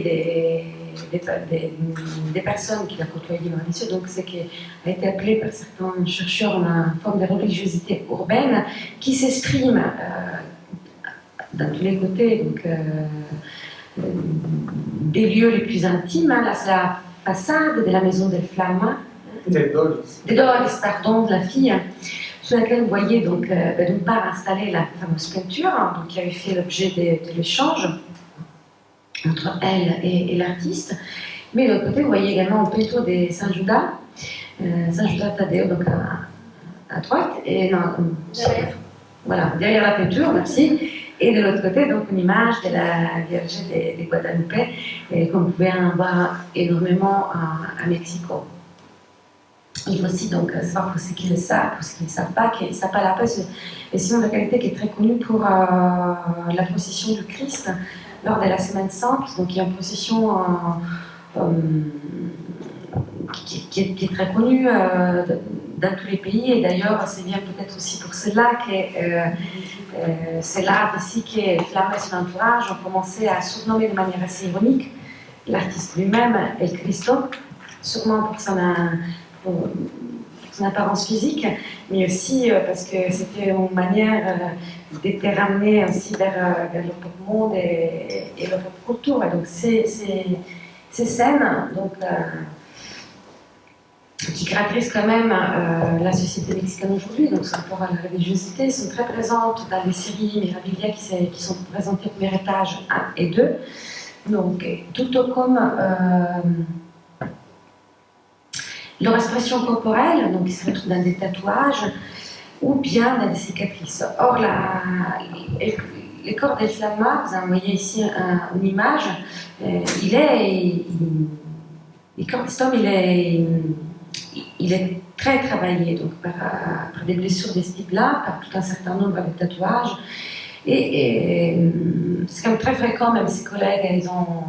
des personnes qui a côtoyé Mauricio. Donc, ce qui a été appelé par certains chercheurs une forme de religiosité urbaine qui s'exprime dans tous les côtés, donc, des lieux les plus intimes. Là, c'est la façade de la maison del Flamma. Des Doris, pardon, de la fille, sur laquelle vous voyez donc d'une part installée la fameuse peinture, donc, qui avait fait l'objet de l'échange entre elle et l'artiste. Mais de l'autre côté, vous voyez également une peinture de Saint Judas Tadeo, donc à droite, et non, voilà, derrière la peinture, merci. Et de l'autre côté, donc une image de la Vierge de Guadalupe, comme vous pouvez en voir énormément à Mexico. Il faut aussi donc savoir pour ceux qui le savent, pour ceux qui ne le savent pas, qu'Iztapalapa est sinon de qualité qui est très connue pour la procession du Christ lors de la Semaine Sainte. Donc il y a une procession qui est très connue dans tous les pays, et d'ailleurs c'est bien peut-être aussi pour cela que c'est l'art ici qui est Flamma et son entourage ont commencé à surnommer de manière assez ironique l'artiste lui-même El Cristo, sûrement pour son apparence physique, mais aussi parce que c'était une manière d'être ramené aussi vers le monde et leur culture. Et donc ces scènes donc, qui caractérisent quand même la société mexicaine aujourd'hui, donc ce rapport à la religiosité, sont très présentes dans les séries Mirabilia qui sont présentées au premier étage 1 et 2. Donc, tout comme leur expression corporelle, donc qui se retrouve dans des tatouages ou bien dans des cicatrices. Or, le corps d'El Flamma, vous voyez ici une image, le corps de cet homme, il est très travaillé donc, par des blessures de ce type-là, par tout un certain nombre de tatouages. Et c'est quand même très fréquent, même ses collègues, ils ont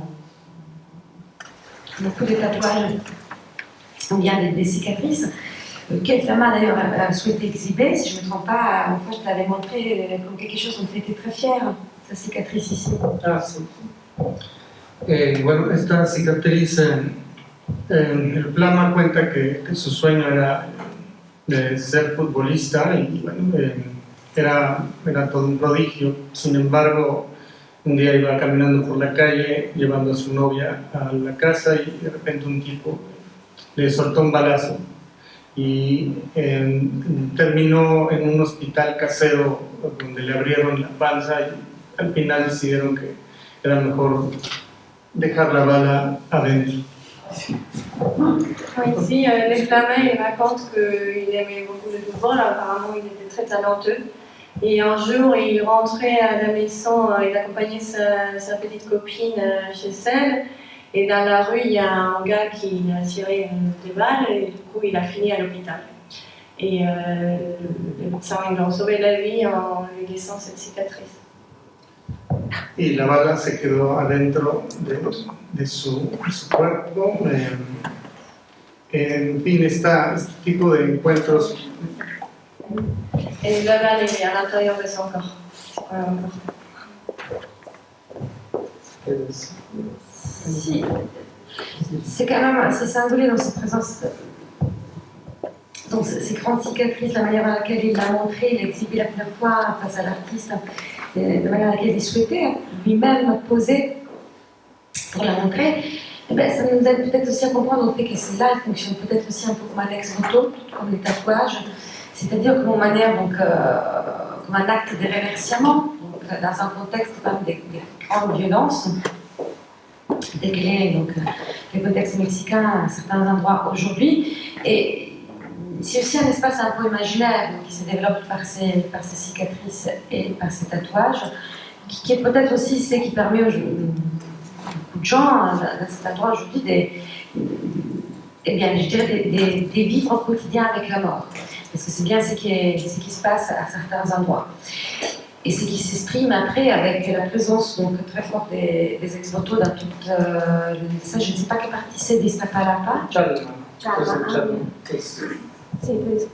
beaucoup de tatouages ou bien des cicatrices. Quelle femme d'ailleurs a souhaité exhiber, si je ne me trompe pas, en fait, je l'avais montré comme quelque chose dont elle était très fière, sa cicatrice ici. Ah, sí. Bueno, esta cicatriz, el Flama cuenta que su sueño era de ser futbolista y bueno, era todo un prodigio. Sin embargo, un día iba caminando por la calle llevando a su novia a la casa y de repente un tipo le soltó un balazo y terminó en un hospital casero donde le abrieron la panza y al final decidieron que era mejor dejar la bala adentro. Ici, les Flamands, il raconte qu'il aimait beaucoup le football, apparemment il était très talentueux. Et un jour, il rentrait à la maison, il accompagnait sa petite copine chez elle. Et dans la rue, il y a un gars qui a tiré des balles et du coup, il a fini à l'hôpital. Et les médecins ils lui ont sauvé la vie en lui laissant cette cicatrice. Y la bala se quedó adentro de su cuerpo. En fin, este tipo de encuentros. Et la balle est à l'intérieur de son corps. Si. C'est quand même assez singulier dans sa présence. Donc, ces grandes cicatrices, la manière dans laquelle il l'a montré, il l'a exhibé la première fois face à l'artiste, la manière dans laquelle il souhaitait lui-même poser pour la montrer, eh ben, ça nous aide peut-être aussi à comprendre le fait que celle-là, elle fonctionne peut-être aussi un peu comme un ex-voto, comme les tatouages, c'est-à-dire comme une manière, donc, comme un acte de remerciement, donc, dans un contexte quand même des grandes violences, tel qu'il est donc, le contexte mexicain à certains endroits aujourd'hui. Et c'est aussi un espace un peu imaginaire donc, qui se développe par ces cicatrices et par ces tatouages, qui est peut-être aussi ce qui permet aux beaucoup de gens dans cet endroit aujourd'hui eh bien, je dirais de vivre au quotidien avec la mort. Parce que c'est bien ce qui se passe à certains endroits. Et ce qui s'exprime après avec la présence donc, très forte des ex-voto dans toute ça. Je ne sais pas quelle partie c'est d'Iztapalapa. Chalma. Sí, pues.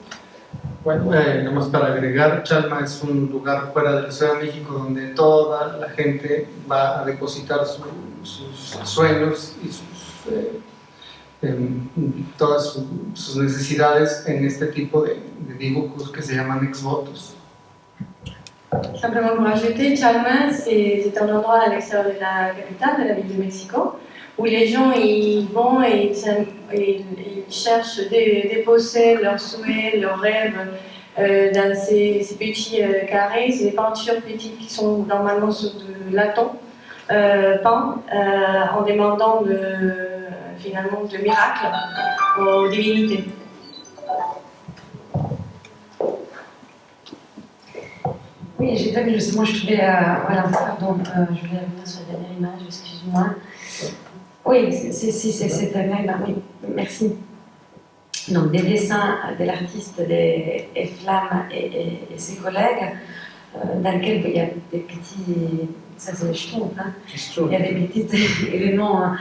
Bueno, nomás para agregar, Chalma es un lugar fuera de la Ciudad de México donde toda la gente va a depositar sus sueños y todas sus necesidades en este tipo de dibujos que se llaman ex-votos. Simplement pour ajouter, Chalma, c'est un endroit à l'extérieur de la capitale, de la ville de Mexico, où les gens ils vont et ils cherchent de déposer leurs souhaits, leurs rêves dans ces petits carrés. C'est des peintures petites qui sont normalement sur de laton peint en demandant finalement de miracles aux divinités. Oui, j'ai vu justement, je trouvais, voilà, pardon, je voulais revenir sur la dernière image, excuse-moi. Oui, c'est cette dernière image, oui, merci. Donc, des dessins de l'artiste Flamme et ses collègues, dans lesquels il y a des petits, ça c'est les jetons, hein, il y a des petits éléments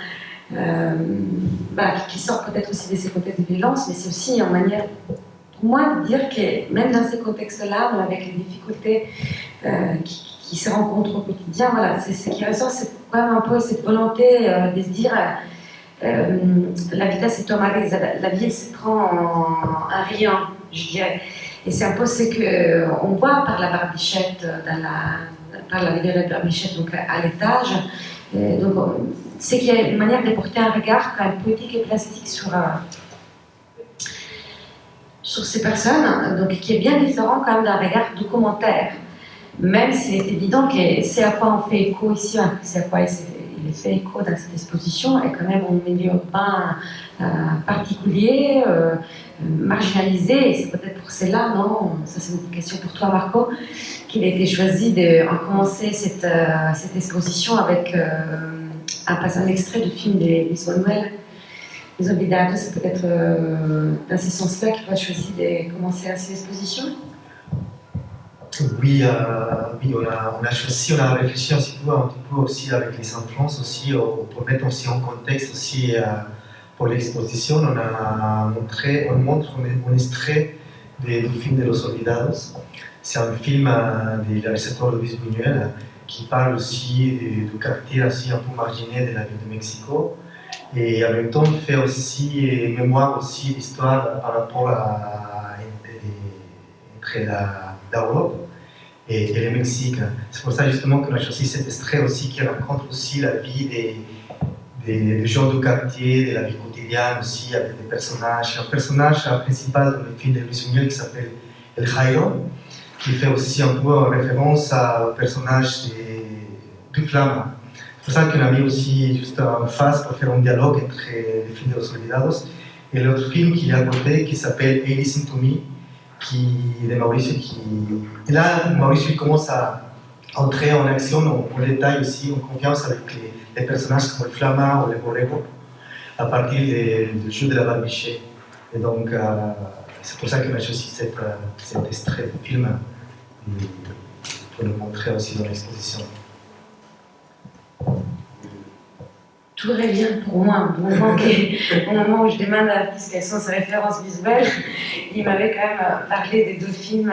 voilà, qui sortent peut-être aussi de ces contextes de violence, mais c'est aussi une manière pour moi de dire que même dans ces contextes-là, avec les difficultés qui se rencontrent au quotidien, voilà, c'est ce qui ressort, c'est quand même un peu cette volonté de se dire la vitesse est tomarée, la vie se prend en rien, je dirais. Et c'est un peu ce qu'on voit par la barbichette, par la Violette Barbichette donc à l'étage. Donc, c'est qu'il y a une manière de porter un regard quand même poétique et plastique sur ces personnes, donc qui est bien différent quand même d'un regard documentaire. Même s'il est évident que c'est à quoi on fait écho ici, c'est à quoi il est fait écho dans cette exposition, est quand même un milieu urbain particulier, marginalisé, et c'est peut-être pour cela, non, ça c'est une question pour toi Marco, qu'il a été choisi de commencer cette exposition avec un extrait du film de Luis Buñuel, Les Olvidados. C'est peut-être dans ce sens-là qu'il a choisi de commencer cette exposition. Oui, oui, on a choisi, on a réfléchi un petit peu aussi avec les enfants, aussi, pour mettre aussi en contexte aussi pour l'exposition. On montre un extrait du film de Los Olvidados. C'est un film du réalisateur Luis Buñuel qui parle aussi du quartier aussi un peu marginé de la ville de Mexico. Et en même temps, il fait aussi mémoire aussi d'histoire par rapport entre l'Europe et le Mexique. C'est pour ça justement qu'on a choisi cet extrait aussi qui raconte aussi la vie des gens du quartier, de la vie quotidienne aussi, avec des personnages. Un personnage principal dans le film de Luis Buñuel qui s'appelle El Jairo, qui fait aussi un peu référence au personnage du Flama. C'est pour ça qu'on a mis aussi juste en face pour faire un dialogue entre le film de Los Olvidados et l'autre film qu'il y a à côté qui s'appelle Hey Listen to Me, de Mauricio. Et là, Mauricio commence à entrer en action, en détail aussi, en confiance avec les personnages comme le Flama ou le Borrego, à partir du jeu de la barbichée. Et donc, c'est pour ça qu'on a choisi cet extrait du film pour le montrer aussi dans l'exposition. Tout revient pour moi. Au moment où je demande à l'artiste quelles sont ses références visuelles, il m'avait quand même parlé des deux films.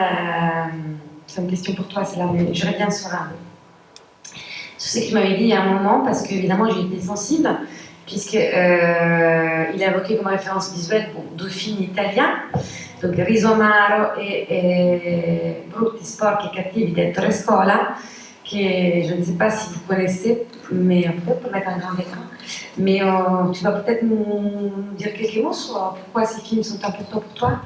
C'est une question pour toi, c'est là, mais je reviens sur ce qu'il m'avait dit il y a un moment, parce qu'évidemment j'ai été sensible, puisqu'il a évoqué comme référence visuelle deux films italiens, donc Riso Amaro et Brutti, Sporchi e Cattivi dentro Scuola, que je ne sais pas si vous connaissez, mais peut-être pour mettre un grand écran. Mais tu vas peut-être nous dire quelques mots sur pourquoi ces films sont importants pour toi.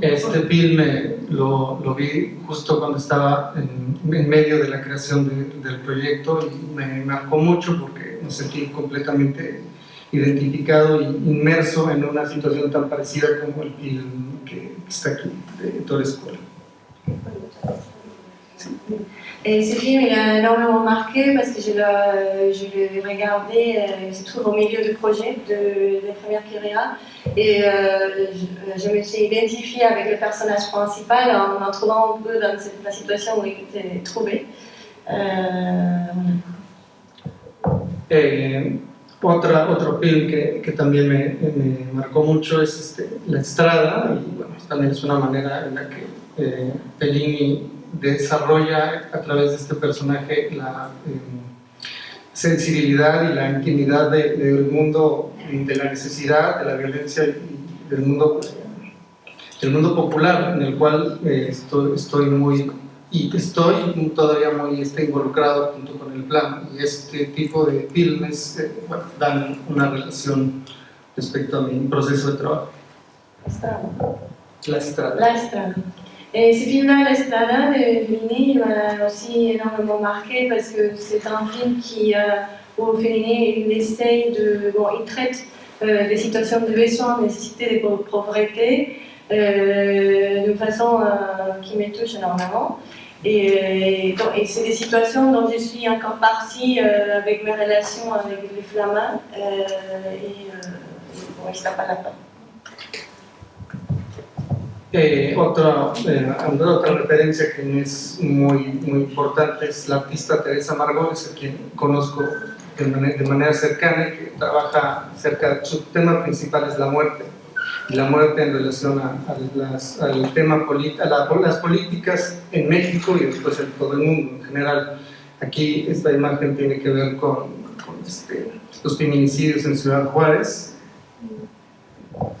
Este film lo vi justo cuando estaba en medio de la creación del proyecto y me marcó mucho porque me sentí completamente identificado e inmerso en una situación tan parecida como el film que está aquí, de Ettore Scola. Et ce film, il a énormément marqué parce que je l'ai regardé, il se trouve au milieu du projet de l'infirmière Kyria. Et je me suis identifiée avec le personnage principal en me trouvant un peu dans la situation où il était trouvé. Otro film que también me marcó mucho es La Estrada, y bueno, también es una manera en la que Fellini desarrolla a través de este personaje la sensibilidad y la intimidad del mundo, de la necesidad, de la violencia y del mundo popular, en el cual estoy todavía muy involucrado junto con el plan. Y este tipo de filmes dan una relación respecto a mi proceso de trabajo. La Estrada. La Estrada. Et ce film-là, La Estrada de Fellini, m'a aussi énormément marqué parce que c'est un film où Fellini il traite des situations de besoin, de nécessité, de pauvreté d'une façon qui me touche énormément. Et c'est des situations dont je suis encore partie avec mes relations avec les Flamands Iztapalapa. Otra referencia que es muy importante es la artista Teresa Margolis, a quien conozco de manera cercana y que trabaja cerca. Su tema principal es la muerte, y la muerte en relación al tema las políticas en México y después en todo el mundo en general. Aquí esta imagen tiene que ver con los feminicidios en Ciudad Juárez.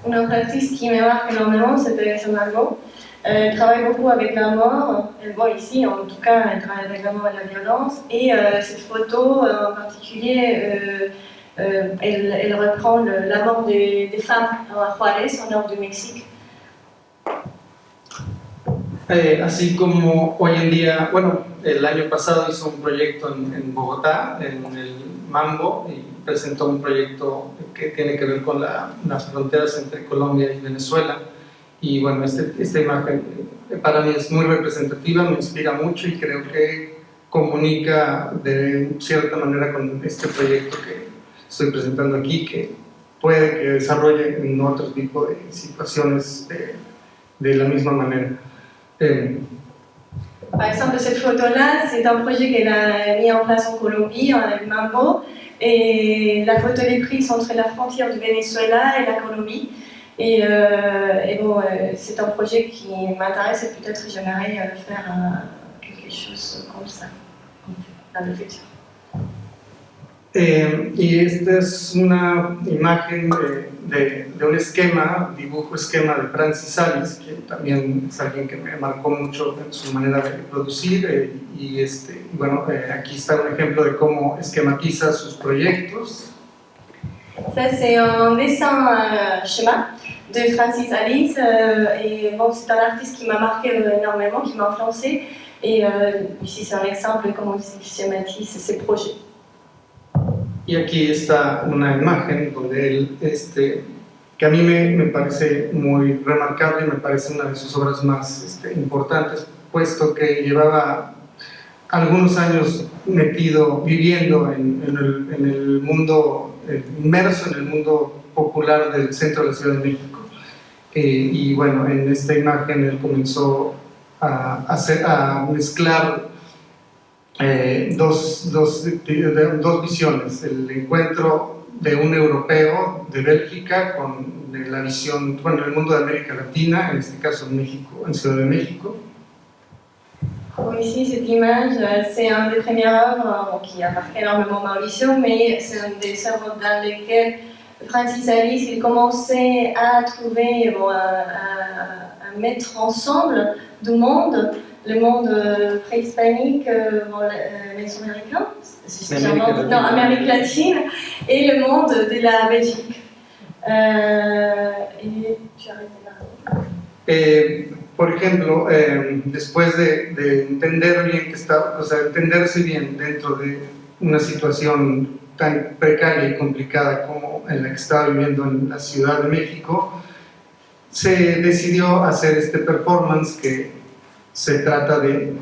Une autre artiste qui me marque énormément, c'est Teresa Margot. Elle travaille beaucoup avec la mort. Elle voit ici, en tout cas, elle travaille avec la mort et la violence. Et cette photo en particulier, elle reprend la mort des femmes à Juárez, au nord du Mexique. Así como hoy en día, bueno, el año pasado hizo un proyecto en Bogotá, en el Mambo, y presentó un proyecto que tiene que ver con las fronteras entre Colombia y Venezuela. Y bueno, esta imagen para mí es muy representativa, me inspira mucho y creo que comunica de cierta manera con este proyecto que estoy presentando aquí, que puede que desarrolle en otro tipo de situaciones de la misma manera. Par exemple, cette photo-là, c'est un projet qu'elle a mis en place en Colombie, avec Mambo. Et la photo est prise entre la frontière du Venezuela et la Colombie. Et bon, c'est un projet qui m'intéresse et peut-être j'aimerais faire quelque chose comme ça dans le futur. Y esta es una imagen de un esquema, dibujo esquema de Francis Salis, que también es alguien que me marcó mucho en su manera de producir. Bueno, aquí está un ejemplo de cómo esquematiza sus proyectos. Ça, c'est un dessin schéma de Francis Alice. Et bon, c'est un artiste qui m'a marqué énormément, qui m'a influencé. Et ici, c'est un exemple de comment il schématise ses projets. Y aquí está una imagen donde él, que a mí me parece muy remarcable, me parece una de sus obras más importantes, puesto que llevaba algunos años viviendo en el mundo, inmerso en el mundo popular del centro de la Ciudad de México. Y bueno, en esta imagen él comenzó a mezclar dos visiones, el encuentro de un europeo de Bélgica con la visión, bueno, el mundo de América Latina, en este caso en México, en Ciudad de México. Bon, ici, cette image, c'est un des premières œuvres qui a marqué énormément Mauricio, mais c'est une des œuvres dans lesquelles Francis Alice il commençait à trouver, bon, à mettre ensemble deux mondes. Le monde préhispanique, mésoaméricain, Amérique latine, et le monde de la Belgique. Et tu arrêtes là. Por ejemplo, después de entender bien que está, o sea, entenderse bien dentro de una situación tan precaria y complicada como en la que estaba viviendo en la Ciudad de México, se decidió hacer este performance que se trata de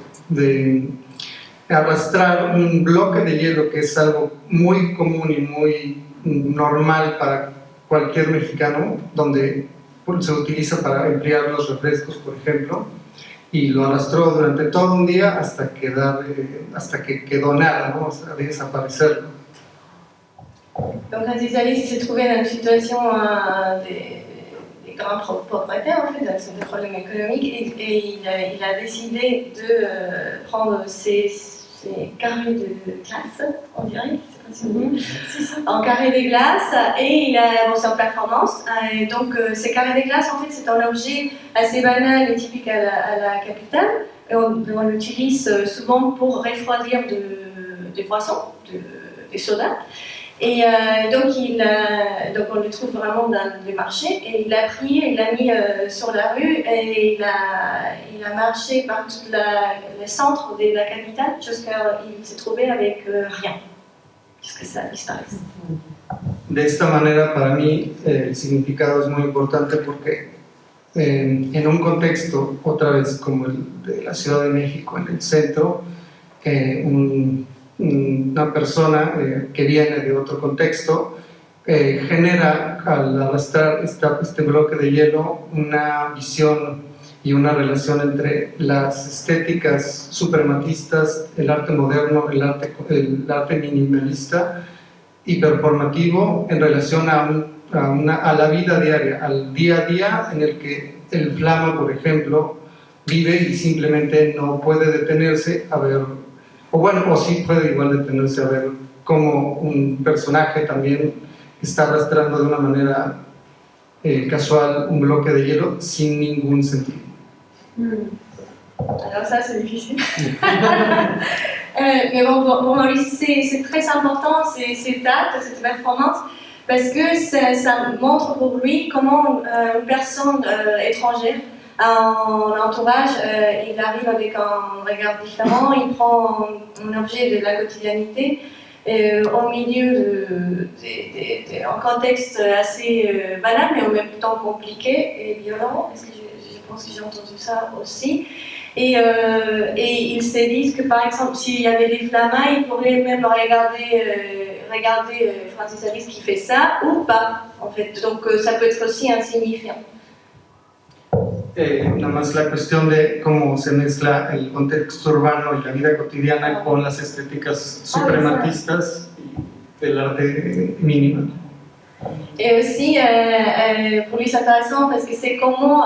arrastrar un bloque de hielo, que es algo muy común y muy normal para cualquier mexicano, donde se utiliza para enfriar los refrescos, por ejemplo, y lo arrastró durante todo un día hasta que quedó nada, ¿no? O sea, de desaparecerlo. Donc Francis Alice s'est trouvé dans une situation des grands propriétaires, en fait, dans des problèmes économiques, et il a décidé de prendre ses carrés de glace, on dirait, en carré de glace, et il a sa performance. Et donc ces carrés de glace, en fait, c'est un objet assez banal et typique à la capitale. Et on l'utilise souvent pour refroidir des boissons, des sodas. Et donc on le trouve vraiment dans les marchés, et il l'a pris, il l'a mis sur la rue, et il a marché par tout le centre de la capitale jusqu'à il s'est trouvé avec rien, jusqu'à ça disparaisse. De esta manera, para mí, el significado es muy importante porque en un contexto, otra vez como el de la Ciudad de México, en el centro, una persona que viene de otro contexto genera, al arrastrar este bloque de hielo, una visión y una relación entre las estéticas suprematistas, el arte moderno, el arte minimalista y performativo en relación a la vida diaria, al día a día en el que el Flama, por ejemplo, vive y simplemente no puede detenerse a ver, o sí puede igual detenerse a ver cómo un personaje también está arrastrando de una manera casual un bloque de hielo sin ningún sentido. Alors ça, c'est difficile. Mais bon, pour Maurice, c'est très important, cet acte, cette performance, parce que ça montre pour lui comment une personne étrangère, en entourage, il arrive avec un regard différent, il prend un objet de la quotidianité au milieu d'un contexte assez banal, mais en même temps compliqué et violent. Est-ce que je pense que j'ai entendu ça aussi. Et ils se disent que par exemple, s'il y avait des flammas, ils pourraient même regarder Francis Alice qui fait ça ou pas, en fait. Donc ça peut être aussi insignifiant. nada más la cuestión de cómo se mezcla el contexto urbano y la vida cotidiana con las estéticas suprematistas y del arte minimal. Et aussi, pour lui c'est intéressant parce que c'est comment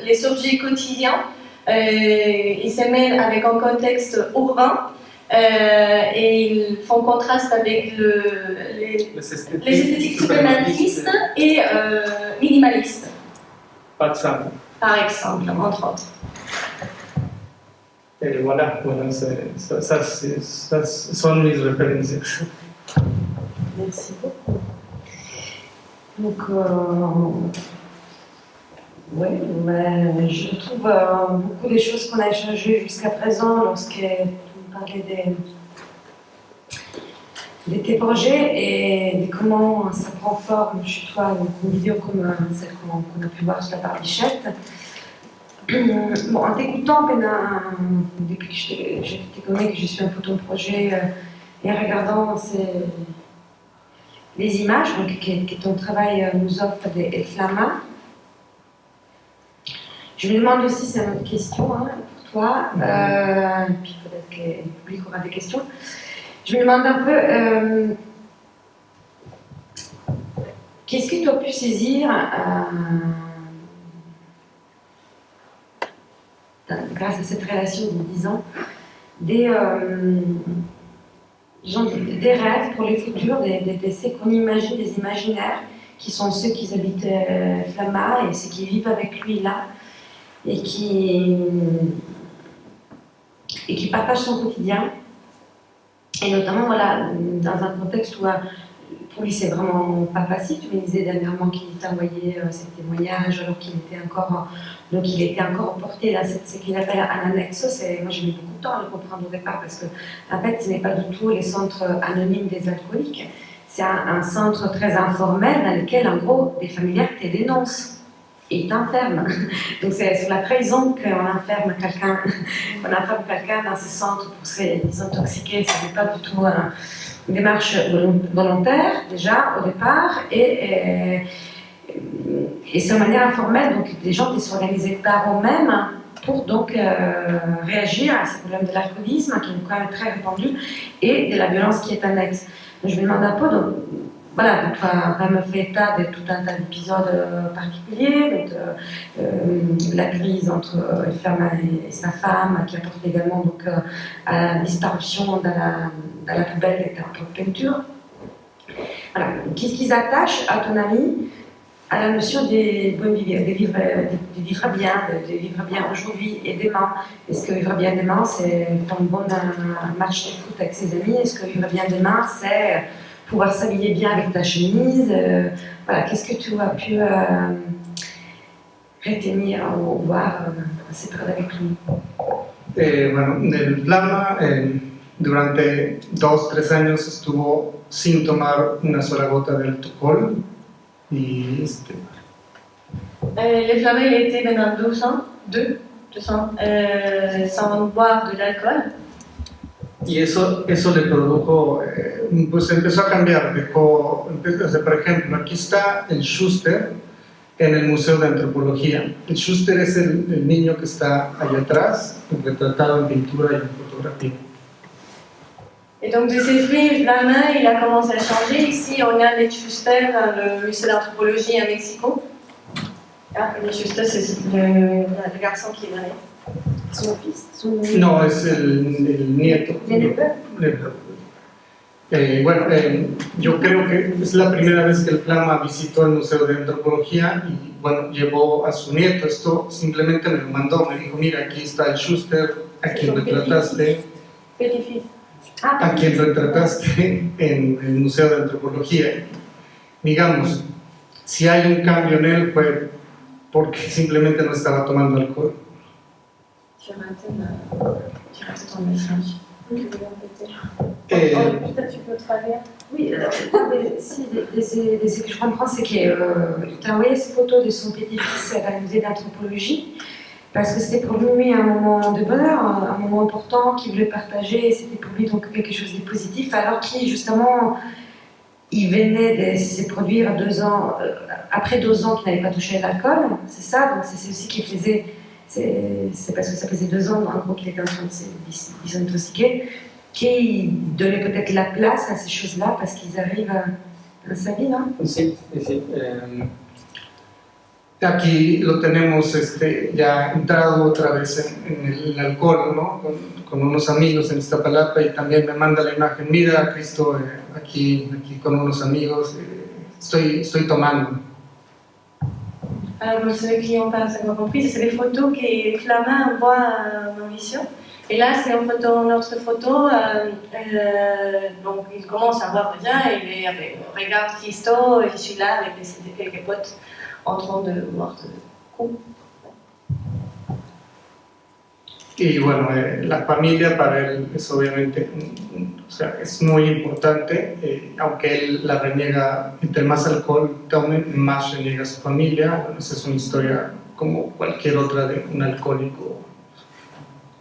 les objets quotidiens, ils se mêlent avec un contexte urbain et ils font contraste avec les esthétiques suprématistes et minimalistes, Par exemple. par exemple, entre autres. Et voilà, bueno, esas son mis referencias. Merci beaucoup. Donc, ouais, je trouve beaucoup des choses qu'on a échangées jusqu'à présent lorsque tu parlais de tes projets et de comment ça prend forme chez toi, donc une vidéo comme celle qu'on a pu voir sur la Barbichette. Bon, en t'écoutant, depuis que j'ai été connue, que je suis un peu ton projet, et en regardant les images que ton travail nous offre des Flamma, je me demande aussi, c'est une autre question hein, pour toi, puis peut-être que le public aura des questions. Je me demande un peu, qu'est-ce que tu as pu saisir grâce à cette relation de 10 ans, des rêves pour le futur, ce qu'on imagine, des imaginaires, qui sont ceux qui habitent Flamma et ceux qui vivent avec lui là, et qui partagent son quotidien. Et notamment, voilà, dans un contexte où pour lui c'est vraiment pas facile. Tu me disais dernièrement qu'il t'a envoyé ses témoignages alors qu'il était encore, donc il était encore porté à ce qu'il appelle un annexo. Moi j'ai mis beaucoup de temps à le comprendre au départ parce que en fait ce n'est pas du tout les centres anonymes des alcooliques. C'est un centre très informel dans lequel en gros des familières te dénoncent et t'enferment. Donc c'est sur la trahison qu'on enferme quelqu'un dans ce centre pour se désintoxiquer. Ce n'est pas du tout une démarche volontaire déjà au départ et c'est de manière informelle, donc des gens qui sont organisés par eux-mêmes pour donc réagir à ces problèmes de l'alcoolisme qui est quand même très répandu et de la violence qui est annexe. Donc, je me demande un peu, donc, voilà, tu as vraiment fait état de tout un tas d'épisodes particuliers, donc, la crise entre Flamma et sa femme, qui apporte également donc, à la disparition dans la poubelle de ta propre peinture. Voilà. Qu'est-ce qu'ils attachent à ton ami à la notion de vivre bien aujourd'hui et demain? Est-ce que vivre bien demain, c'est faire un match de foot avec ses amis? Est-ce que vivre bien demain, c'est pouvoir s'habiller bien avec ta chemise? Voilà, qu'est-ce que tu as pu retenir ou voir à cette période avec lui? Bueno, el Flamma durante 2-3 años estuvo sin tomar una sola gota de alcohol. Y les Flamma, il était pendant 2 ans, sans boire de l'alcool. Y eso le produjo, pues empezó a cambiar. Por ejemplo, aquí está el Schuster en el Museo de Antropología. El Schuster es el niño que está allá atrás, retratado en pintura y en fotografía. Et donc de ces fruits Flamma, il a commencé à changer. Ici, on a les Schuster, le musée d'anthropologie à Mexico. Ah, les Schuster, c'est le garçon qui est derrière. Son fils? No, es el nieto. Bueno, yo creo que es la primera vez que el Flamma visitó el Museo de Antropología y bueno, llevó a su nieto. Esto simplemente me lo mandó, me dijo, mira, aquí está el Schuster, a quien retrataste. A quien retrataste en el Museo de Antropología. Digamos, si hay un cambio en él fue porque simplemente no estaba tomando alcohol. Tu rates ton message. Peut-être tu peux traduire. Oui, ce que je comprends, c'est qu'il t'a envoyé ces photos de son petit-fils à la musée d'anthropologie. Parce que c'était pour lui un moment de bonheur, un moment important qu'il voulait partager, et c'était pour lui donc quelque chose de positif, alors qu'il justement il venait de se produire 2 ans, après 2 ans qu'il n'avait pas touché à l'alcool, c'est ça, donc c'est aussi qu'il faisait, c'est parce que ça faisait 2 ans en gros qu'il était en train de se désintoxiquer, qui donnait peut-être la place à ces choses-là parce qu'ils arrivent à sa vie, ¿no? Sí, sí, sí. Aquí lo tenemos ya entrado otra vez en el alcohol, ¿no? Con unos amigos en Iztapalapa y también me manda la imagen, mira Cristo aquí con unos amigos, estoy tomando. Alors, pour ceux qui n'ont pas encore compris, c'est des photos que Flamand envoie à Mauricio. Et là, c'est notre photo. Donc, il commence à voir bien. Il est avec, regarde Christo, je suis là avec quelques potes en train de boire de coups. Y bueno, la familia para él es obviamente, o sea, es muy importante, aunque él la reniega, entre más alcohol tome, más reniega su familia. Bueno, esa es una historia como cualquier otra de un alcohólico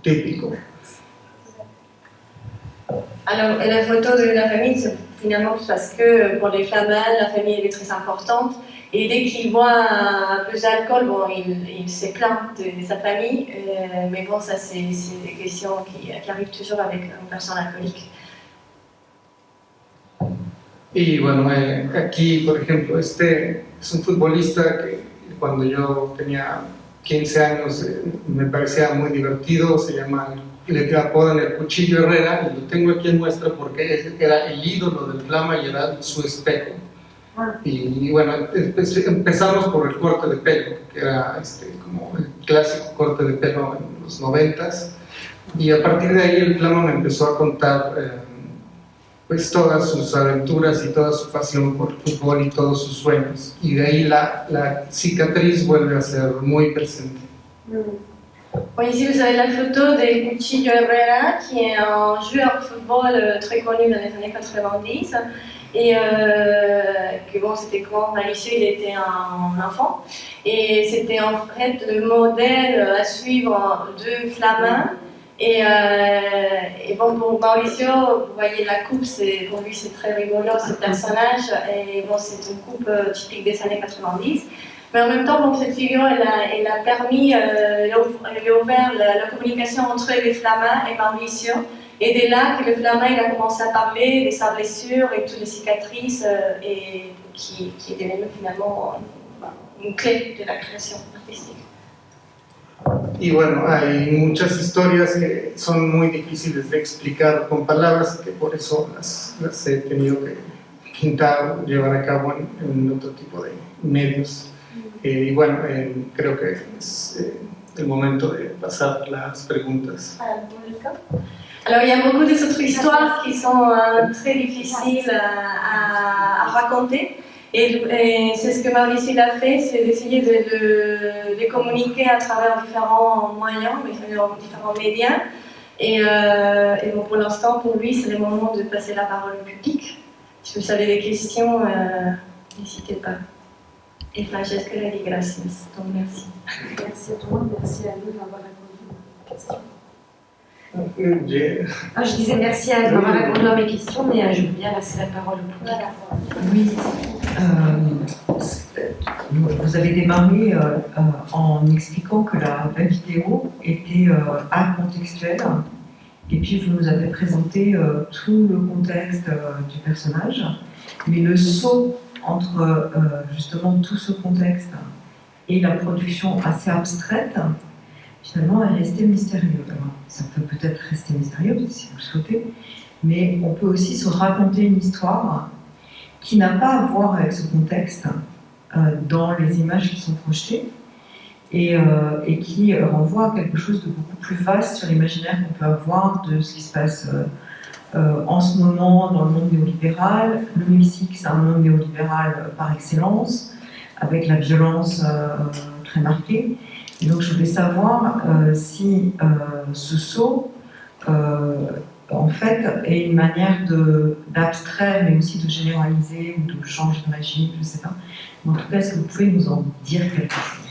típico. Alors, la photo de la famille, c'est finalement parce que pour les Flamands, la famille est très importante. Et dès qu'il boit un peu d'alcool, bon, il se plaint de sa famille, mais bon, ça c'est des questions qui arrivent toujours avec une personne alcoolique. Y bueno, aquí, por ejemplo, es un futbolista que cuando yo tenía 15 años me parecía muy divertido, le apodan el Cuchillo Herrera, y lo tengo aquí en muestra porque era el ídolo del Flama y era su espejo. Y bueno, empezamos por el corte de pelo, que era como el clásico corte de pelo en los 90s, y a partir de ahí el Flama me empezó a contar pues todas sus aventuras y toda su pasión por el fútbol y todos sus sueños, y de ahí la cicatriz vuelve a ser muy presente. Bon, ici vous avez la photo de Cuchillo Herrera, qui est un joueur de football très connu dans les années 90. Et que bon, c'était quand Mauricio il était un enfant, et c'était en fait le modèle à suivre de Flamand. Et bon, pour Mauricio, vous voyez la coupe, pour lui c'est très rigolo ce personnage, et bon, c'est une coupe typique des années 90. Mais en même temps, bon, cette figure, elle a permis, elle a ouvert la communication entre les Flamands et Mauricio. Et dès là que le Flamand il a commencé à parler de sa blessure et toutes les cicatrices, et qui est devenu finalement une clé de la création artistique. Y bueno, hay muchas historias que son muy difíciles de explicar con palabras, que por eso las he tenido que pintar, llevar a cabo en otro tipo de medios. Y bueno, creo que es el momento de pasar las preguntas. Alors il y a beaucoup d'autres histoires qui sont très difficiles à raconter, et c'est ce que Mauricio a fait, c'est d'essayer de communiquer à travers différents moyens, différents médias, et bon, pour l'instant pour lui c'est le moment de passer la parole au public. Si vous avez des questions, n'hésitez pas. Et Francesca le dit gracias, donc merci. Merci à toi, merci à nous d'avoir répondu à mes questions. Je disais merci à d'avoir répondu à mes questions, mais je veux bien laisser la parole au public. Oui, vous avez démarré en expliquant que la vidéo était acontextuelle, et puis vous nous avez présenté tout le contexte du personnage, mais le saut entre justement tout ce contexte et la production assez abstraite, finalement, est resté mystérieux. Alors, ça peut peut-être rester mystérieux, si vous le souhaitez, mais on peut aussi se raconter une histoire qui n'a pas à voir avec ce contexte dans les images qui sont projetées, et qui renvoie à quelque chose de beaucoup plus vaste sur l'imaginaire qu'on peut avoir de ce qui se passe en ce moment dans le monde néolibéral. Le Mexique, c'est un monde néolibéral par excellence, avec la violence très marquée. Et donc je voulais savoir si ce saut, en fait, est une manière d'abstraire, mais aussi de généraliser ou de changer de régime, je ne sais pas. Mais en tout cas, est-ce que vous pouvez nous en dire quelque chose?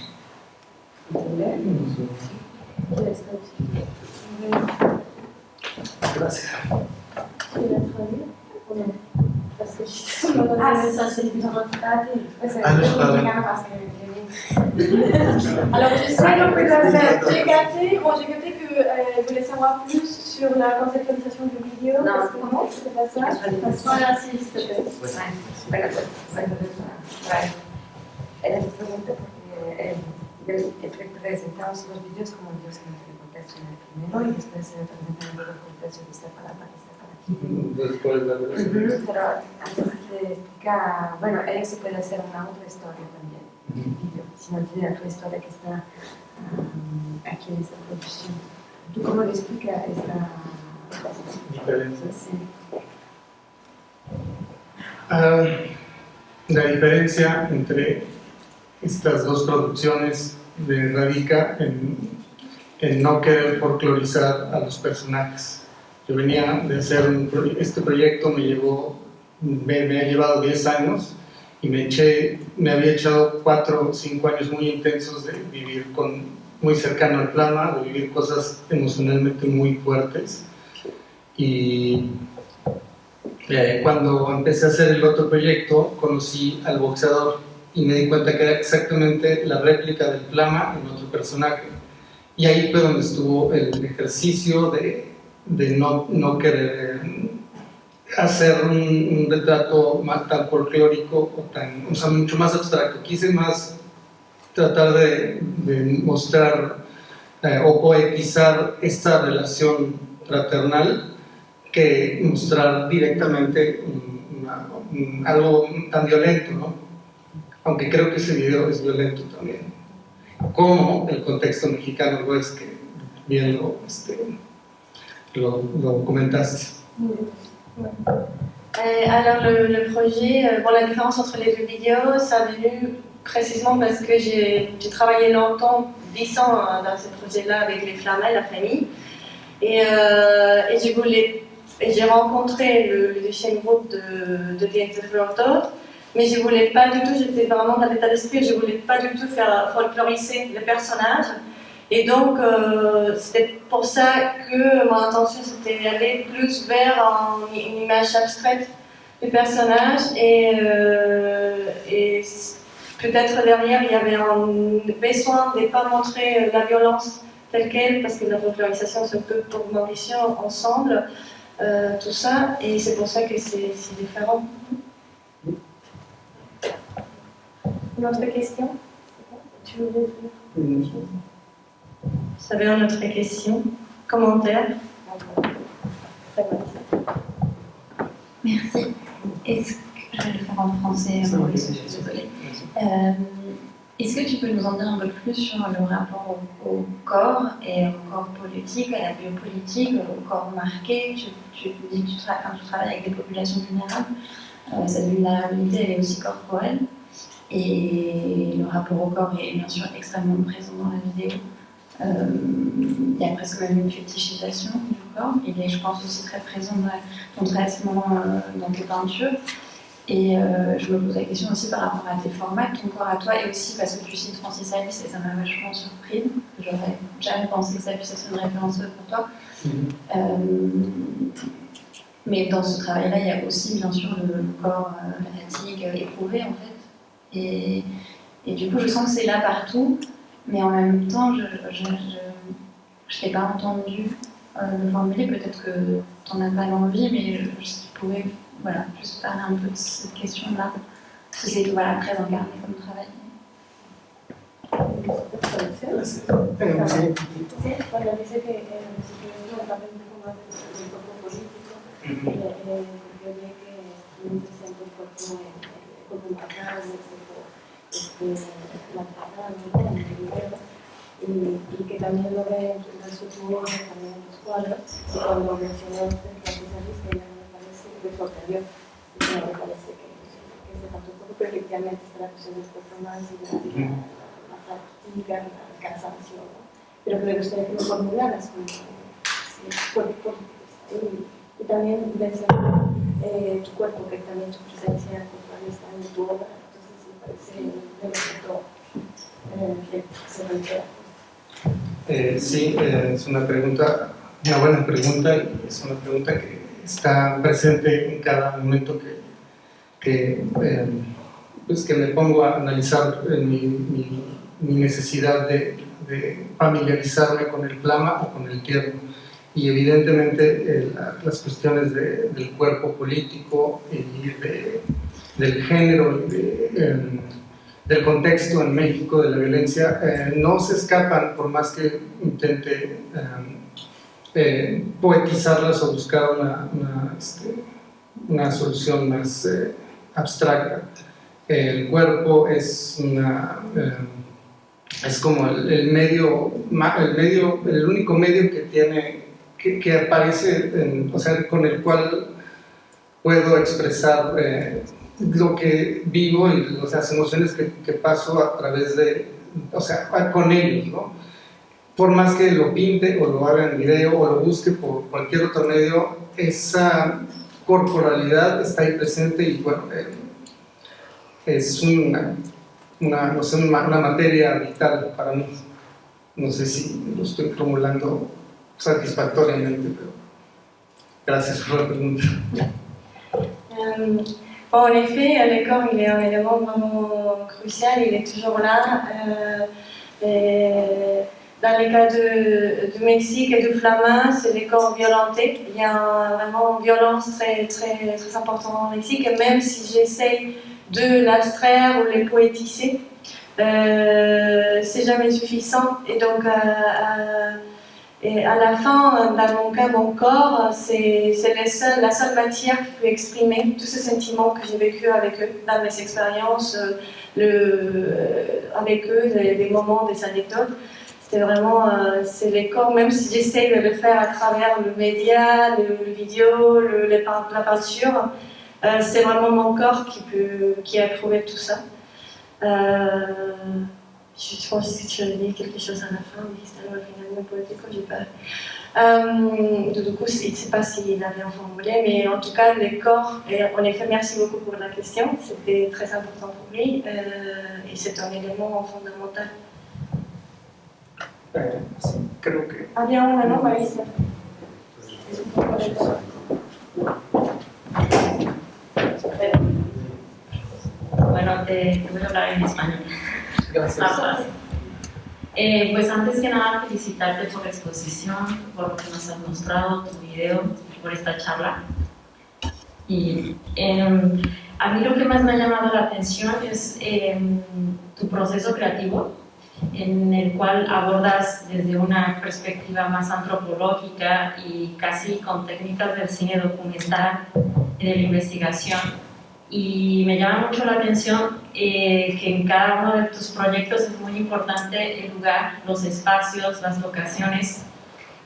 Gracias. Tu veux la traduire? Parce que Ah, ça, c'est plutôt notre pratique. Alors, je sais que j'ai gâté que vous voulez savoir plus sur la conceptualisation de vidéo. Non, comment c'était pas ça? Voilà, si, s'il te plaît. Presentamos los vídeos como Dios que nos contexto en el primero y después se presentan el contexto de esta palabra, Después de la Pero antes se explica, bueno, se puede hacer una otra historia también, el vídeo, si no tiene otra historia que está aquí en esta producción. ¿Tú cómo le explicas esta diferencia? Sí. La diferencia entre estas dos producciones radica en no querer folclorizar a los personajes. Yo venía de hacer este proyecto, me ha llevado 10 años y me había echado 4 o 5 años muy intensos de vivir muy cercano al plasma, de vivir cosas emocionalmente muy fuertes. Y cuando empecé a hacer el otro proyecto, conocí al boxeador y me di cuenta que era exactamente la réplica del plasma en otro personaje. Y ahí fue donde estuvo el ejercicio de no querer hacer un retrato más tan folclórico o sea, mucho más abstracto. Quise más tratar de mostrar o poetizar esta relación fraternal que mostrar directamente algo tan violento, ¿no? Aunque creo que ese video es violento también, como el contexto mexicano lo es, que bien lo comentaste. Alors le projet, bon, la différence entre les deux vidéos, ça a venu précisément parce que j'ai travaillé longtemps, 10 ans dans ce projet-là avec les Flammais, la famille, et j'ai rencontré le deuxième groupe de Dientes Flortot, mais je voulais pas du tout, j'étais vraiment dans l'état d'esprit, je voulais pas du tout faire folkloriser les personnages. Et donc, c'était pour ça que mon intention c'était d'aller plus vers une image abstraite du personnage et peut-être derrière il y avait un besoin de ne pas montrer la violence telle qu'elle, parce que la folklorisation c'est un peu pour Mauricio ensemble, tout ça, et c'est pour ça que c'est différent. Une autre question? Tu voulais dire? Vous avez une autre question? Commentaire? Merci. Est-ce que je vais le faire en français, Maurice, je suis désolée. Est-ce que tu peux nous en dire un peu plus sur le rapport au corps et au corps politique, à la biopolitique, au corps marqué? Tu dis que tu travailles avec des populations vulnérables. Cette vulnérabilité, elle est aussi corporelle. Et le rapport au corps est bien sûr extrêmement présent dans la vidéo. Il y a presque même une fétichisation du corps. Il est, je pense, aussi très présent dans ton traitement, dans tes peintures. Et je me pose la question aussi par rapport à tes formats, ton corps à toi, et aussi parce que tu cites Francis Alice, et ça m'a vachement surpris. J'aurais jamais pensé que ça puisse être une référence pour toi. Mais dans ce travail-là, il y a aussi, bien sûr, le corps, la fatigue éprouvée, en fait. Et du coup, je sens que c'est là partout, mais en même temps, je ne t'ai pas entendu le formuler. Peut-être que tu n'en as pas l'envie, mais je pourrais juste parler un peu de cette question-là, si c'est très incarné comme travail. Y que también lo ve en su tubo, también en los cuadros, y cuando mencionó Francis Alice, que me parece que me sorprendió, y que me parece que se faltó un poco, pero efectivamente está la cuestión del performance y de la fatiga, el cansancio, ¿no? Pero que me gustaría que lo formularas como y también mencionó tu cuerpo, que también tu presencia corporal está en tu obra, entonces me parece un elemento que se reitera. Sí, es una buena pregunta, y es una pregunta que está presente en cada momento pues que me pongo a analizar mi necesidad de familiarizarme con el plama o con el tierno. Y evidentemente las cuestiones del cuerpo político y del género y del contexto en México de la violencia no se escapan, por más que intente poetizarlas o buscar una solución más abstracta. El cuerpo es como el único medio que tiene, que aparece, o sea, con el cual puedo expresar lo que vivo y las emociones que paso a través o sea, con ellos, ¿no? Por más que lo pinte o lo haga en video o lo busque por cualquier otro medio, esa corporalidad está ahí presente y bueno, es una materia vital para mí. No sé si lo estoy formulando satisfactoriamente, pero gracias por la pregunta. Bon, en effet, le corps il est un élément vraiment crucial, il est toujours là. Dans les cas du Mexique et du Flamin, c'est les corps violentés. Il y a vraiment une violence très, très, très importante au Mexique, et même si j'essaye de l'abstraire ou les poétiser, c'est jamais suffisant. Et donc, et à la fin, dans mon cas, mon corps, c'est la seule matière qui peut exprimer tous ces sentiments que j'ai vécu avec eux, dans mes expériences, avec eux, des moments, des anecdotes. C'était vraiment, c'est les corps, même si j'essaye de le faire à travers le média, le vidéo, la peinture, c'est vraiment mon corps qui a prouvé tout ça. Je pense que tu avais dit quelque chose à la fin, mais c'était finalement politique, j'ai pas. Du coup, je ne sais pas s'il avait formulé, mais en tout cas, les corps, et en effet, merci beaucoup pour la question, c'était très important pour lui, et c'est un élément fondamental. Sí, creo que... Había una, ¿no? Marisa. Bueno, te voy a hablar en español. Gracias. Pues antes que nada felicitarte por la exposición, por lo que nos has mostrado, tu video, por esta charla. Y a mí lo que más me ha llamado la atención es tu proceso creativo, en el cual abordas desde una perspectiva más antropológica y casi con técnicas del cine documental y de la investigación. Y me llama mucho la atención que en cada uno de tus proyectos es muy importante el lugar, los espacios, las locaciones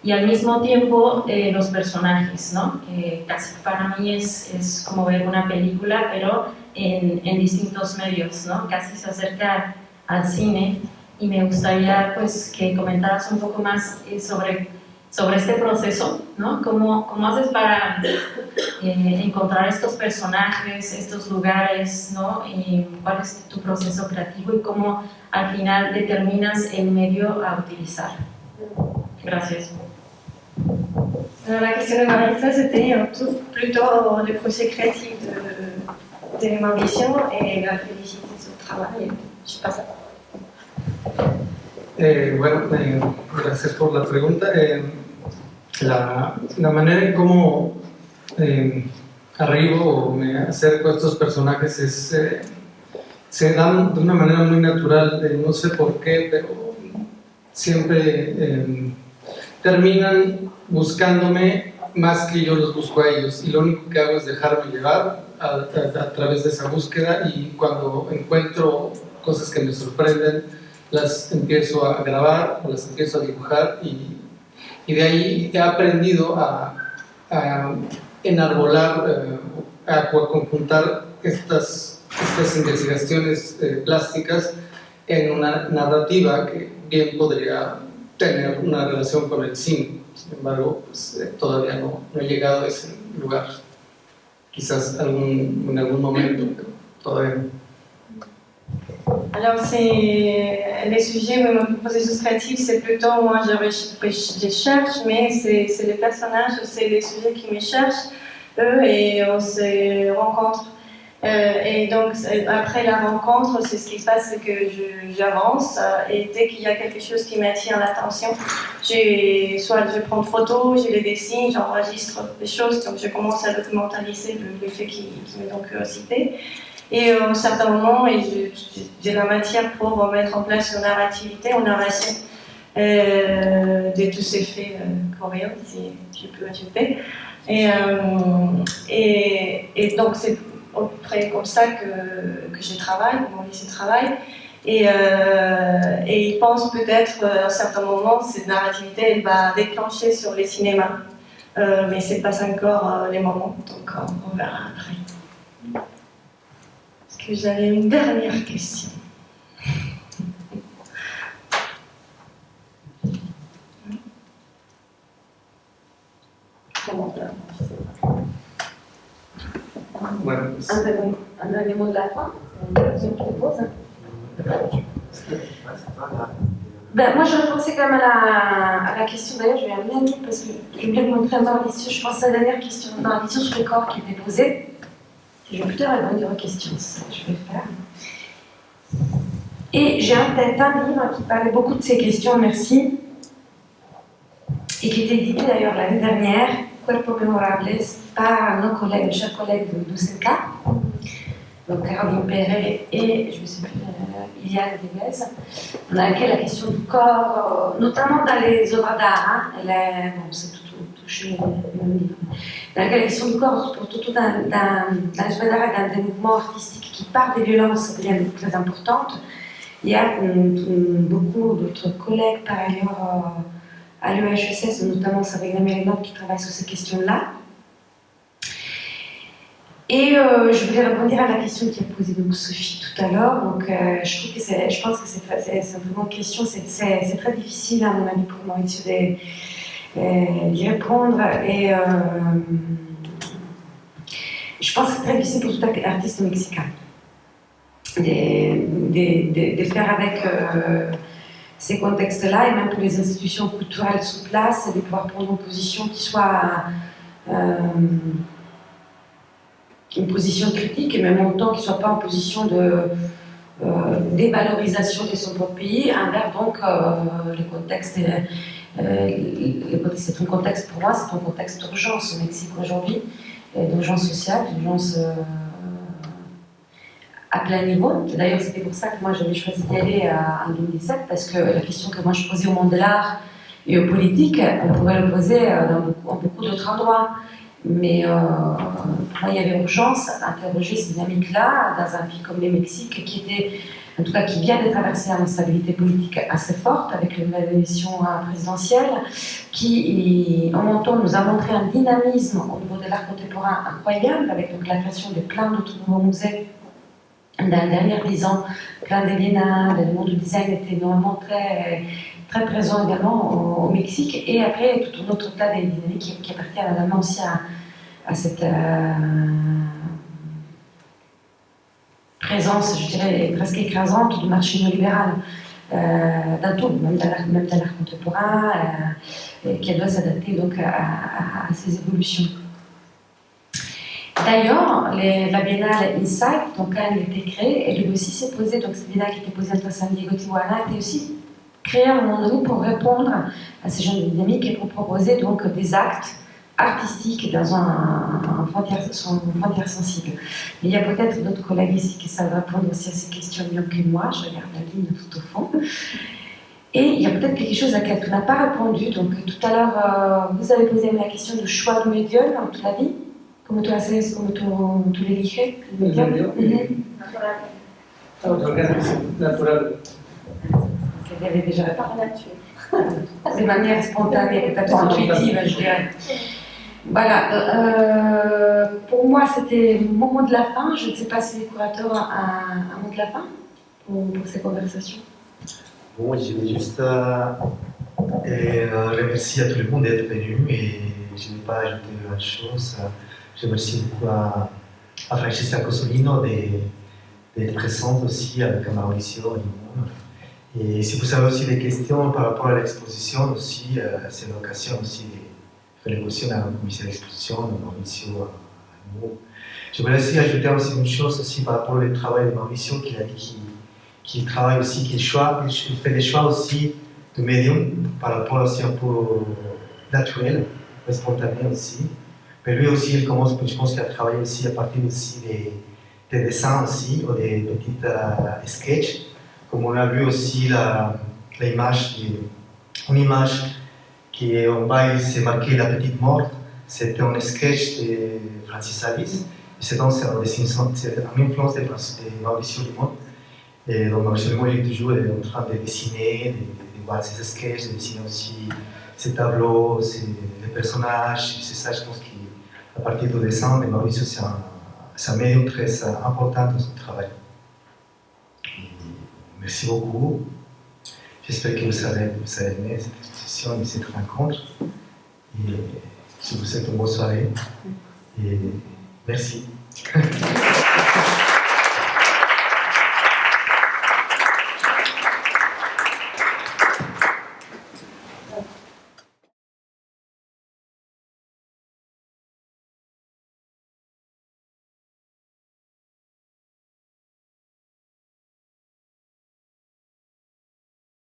y al mismo tiempo los personajes, ¿no? Casi para mí es como ver una película, pero en distintos medios, ¿no? Casi se acerca al cine. Y me gustaría pues, que comentaras un poco más sobre este proceso, ¿no? ¿Cómo haces para encontrar estos personajes, estos lugares, ¿no? Y ¿cuál es tu proceso creativo y cómo al final determinas el medio a utilizar? Gracias. Alors, la question de Marissa, c'était plutôt le procès créatif de Mauricio et la félicité de son travail. Je sais pas ça. Bueno, gracias por la pregunta. La manera en cómo arribo o me acerco a estos personajes se dan de una manera muy natural, no sé por qué, pero siempre terminan buscándome más que yo los busco a ellos, y lo único que hago es dejarme llevar a través de esa búsqueda, y cuando encuentro cosas que me sorprenden las empiezo a grabar o las empiezo a dibujar, y de ahí he aprendido a enarbolar, a conjuntar estas investigaciones plásticas en una narrativa que bien podría tener una relación con el cine. Sin embargo, pues, todavía no he llegado a ese lugar. Quizás en algún momento, pero todavía no. Alors, c'est les sujets, mon processus créatif, c'est plutôt moi je cherche, mais c'est les personnages, c'est les sujets qui me cherchent, eux, et on se rencontre. Et donc, après la rencontre, c'est ce qui se passe, c'est que j'avance et dès qu'il y a quelque chose qui m'attire l'attention, soit je prends une photo, je les dessine, j'enregistre des choses, donc je commence à documentaliser le fait qui me donne curiosité. Et à un certain moment, j'ai la matière pour mettre en place une narrativité, une narration de tous ces faits coréens, si je peux ajouter. Et donc, c'est après comme ça que je travaille, que mon lycée travaille. Et il pense peut-être à un certain moment, cette narrativité, elle va déclencher sur les cinémas. Mais ce n'est pas encore les moments, donc on verra après. Est-ce que j'avais une dernière question? Comment faire? Bueno, Un dernier mot de la fin, je te propose. Ben, moi, je repensais quand même à la question, d'ailleurs, je vais amener un livre parce que je voulais vous montrer un Mauricio. Je pense à la dernière question, Mauricio sur le corps qui était posée. Je vais plutôt répondre aux questions, c'est ça que je vais faire. Et j'ai en tête un livre qui parlait beaucoup de ces questions, merci, et qui était édité d'ailleurs l'année dernière, Cuerpo Memorables, par nos collègues, chers collègues de l'UCECA, donc Caroline Perret et, je ne sais plus, Iliane Delez, dans laquelle la question du corps, notamment dans les œuvres d'art, c'est tout touché le livre, dans laquelle la question du corps, surtout dans les œuvres d'art et dans des mouvements artistiques qui partent des violences très importantes. Il y a beaucoup d'autres collègues par ailleurs à l'EHESS, notamment Sabrina Mélénard qui travaille sur ces questions-là. Et je voulais répondre à la question qui a posée donc Sophie tout à l'heure. Donc, je pense que c'est simplement une question, c'est très difficile à mon avis pour Mauricio d'y répondre. Et je pense que c'est très difficile pour tout artiste mexicain de faire avec ces contextes-là, et même pour les institutions culturelles sous place, de pouvoir prendre une position qui soit une position critique, et même en même temps qui ne soit pas en position de dévalorisation de son propre pays, envers donc le contexte. C'est un contexte, pour moi, c'est un contexte d'urgence au Mexique aujourd'hui, d'urgence sociale, d'urgence à plein niveau. D'ailleurs, c'était pour ça que moi j'avais choisi d'y aller en 2017, parce que la question que moi je posais au monde de l'art et aux politiques, on pourrait le poser dans beaucoup d'autres endroits. Mais pour moi, il y avait urgence à interroger ces dynamiques-là dans un pays comme le Mexique, qui était, en tout cas, qui vient de traverser une instabilité politique assez forte avec une nouvelle élection présidentielle, qui, en même temps, nous a montré un dynamisme au niveau de l'art contemporain incroyable, avec donc la création de plein d'autres nouveaux musées. Dans les dernières 10 ans, plein de biennales, le monde du design était normalement très, très présent également au Mexique. Et après, tout un autre tas de dynamiques qui appartiennent également aussi à cette présence, je dirais, presque écrasante du marché néolibéral dans tout, même dans l'art contemporain, qui doit s'adapter donc à ces évolutions. D'ailleurs, la biennale Insight, donc quand elle a été créée, elle aussi s'est posée, donc cette biennale qui était posée entre San Diego et Tijuana, était aussi créée à un moment donné pour répondre à ces genres de dynamiques et pour proposer donc des actes artistiques dans une frontière sensible. Et il y a peut-être d'autres collègues ici qui savent répondre aussi à ces questions mieux que moi, je regarde la ligne tout au fond. Et il y a peut-être quelque chose à laquelle tu n'as pas répondu. Donc tout à l'heure, vous avez posé la question du choix du médium dans toute la vie. Como tú haces, como tú le eliges el medio. Natural. Vous avez déjà répondu de manière spontanée, peut-être intuitive, je dirais. Voilà. Pour moi, c'était le moment de la fin. Je ne sais pas si les curateurs ont un mot de la fin pour ces conversations. Bon, je vais juste remercier à tout le monde d'être venu, et je n'ai pas ajouté grand-chose. Je remercie beaucoup à Francesca Cosolino d'être présente aussi avec Mauricio et si vous avez aussi des questions par rapport à l'exposition aussi, c'est l'occasion aussi de faire les questions à la commission d'exposition, Mauricio Je voulais aussi ajouter aussi une chose aussi par rapport au travail de Mauricio, qu'il a dit qu'il travaille aussi, qu'il fait des choix aussi de médium par rapport aussi un peu naturel, spontané aussi. Mais lui aussi, il commence, je pense qu'il a travaillé aussi à partir aussi des dessins aussi, ou des petites sketchs, comme on a vu aussi l'image, une image qui en bas, il s'est marqué la petite morte. C'était un sketch de Francis Alice. C'est une influence de Mauricio Limon. Et donc Mauricio Limon, il est toujours en train de dessiner, de voir ses sketchs, de dessiner aussi ses tableaux, les personnages. C'est ça, je pense qu'à partir du dessin, mais Mauricio, c'est un médium très important dans son travail. Et merci beaucoup. J'espère que vous avez aimé cette exposition et cette rencontre. Et je vous souhaite une bonne soirée. Et merci.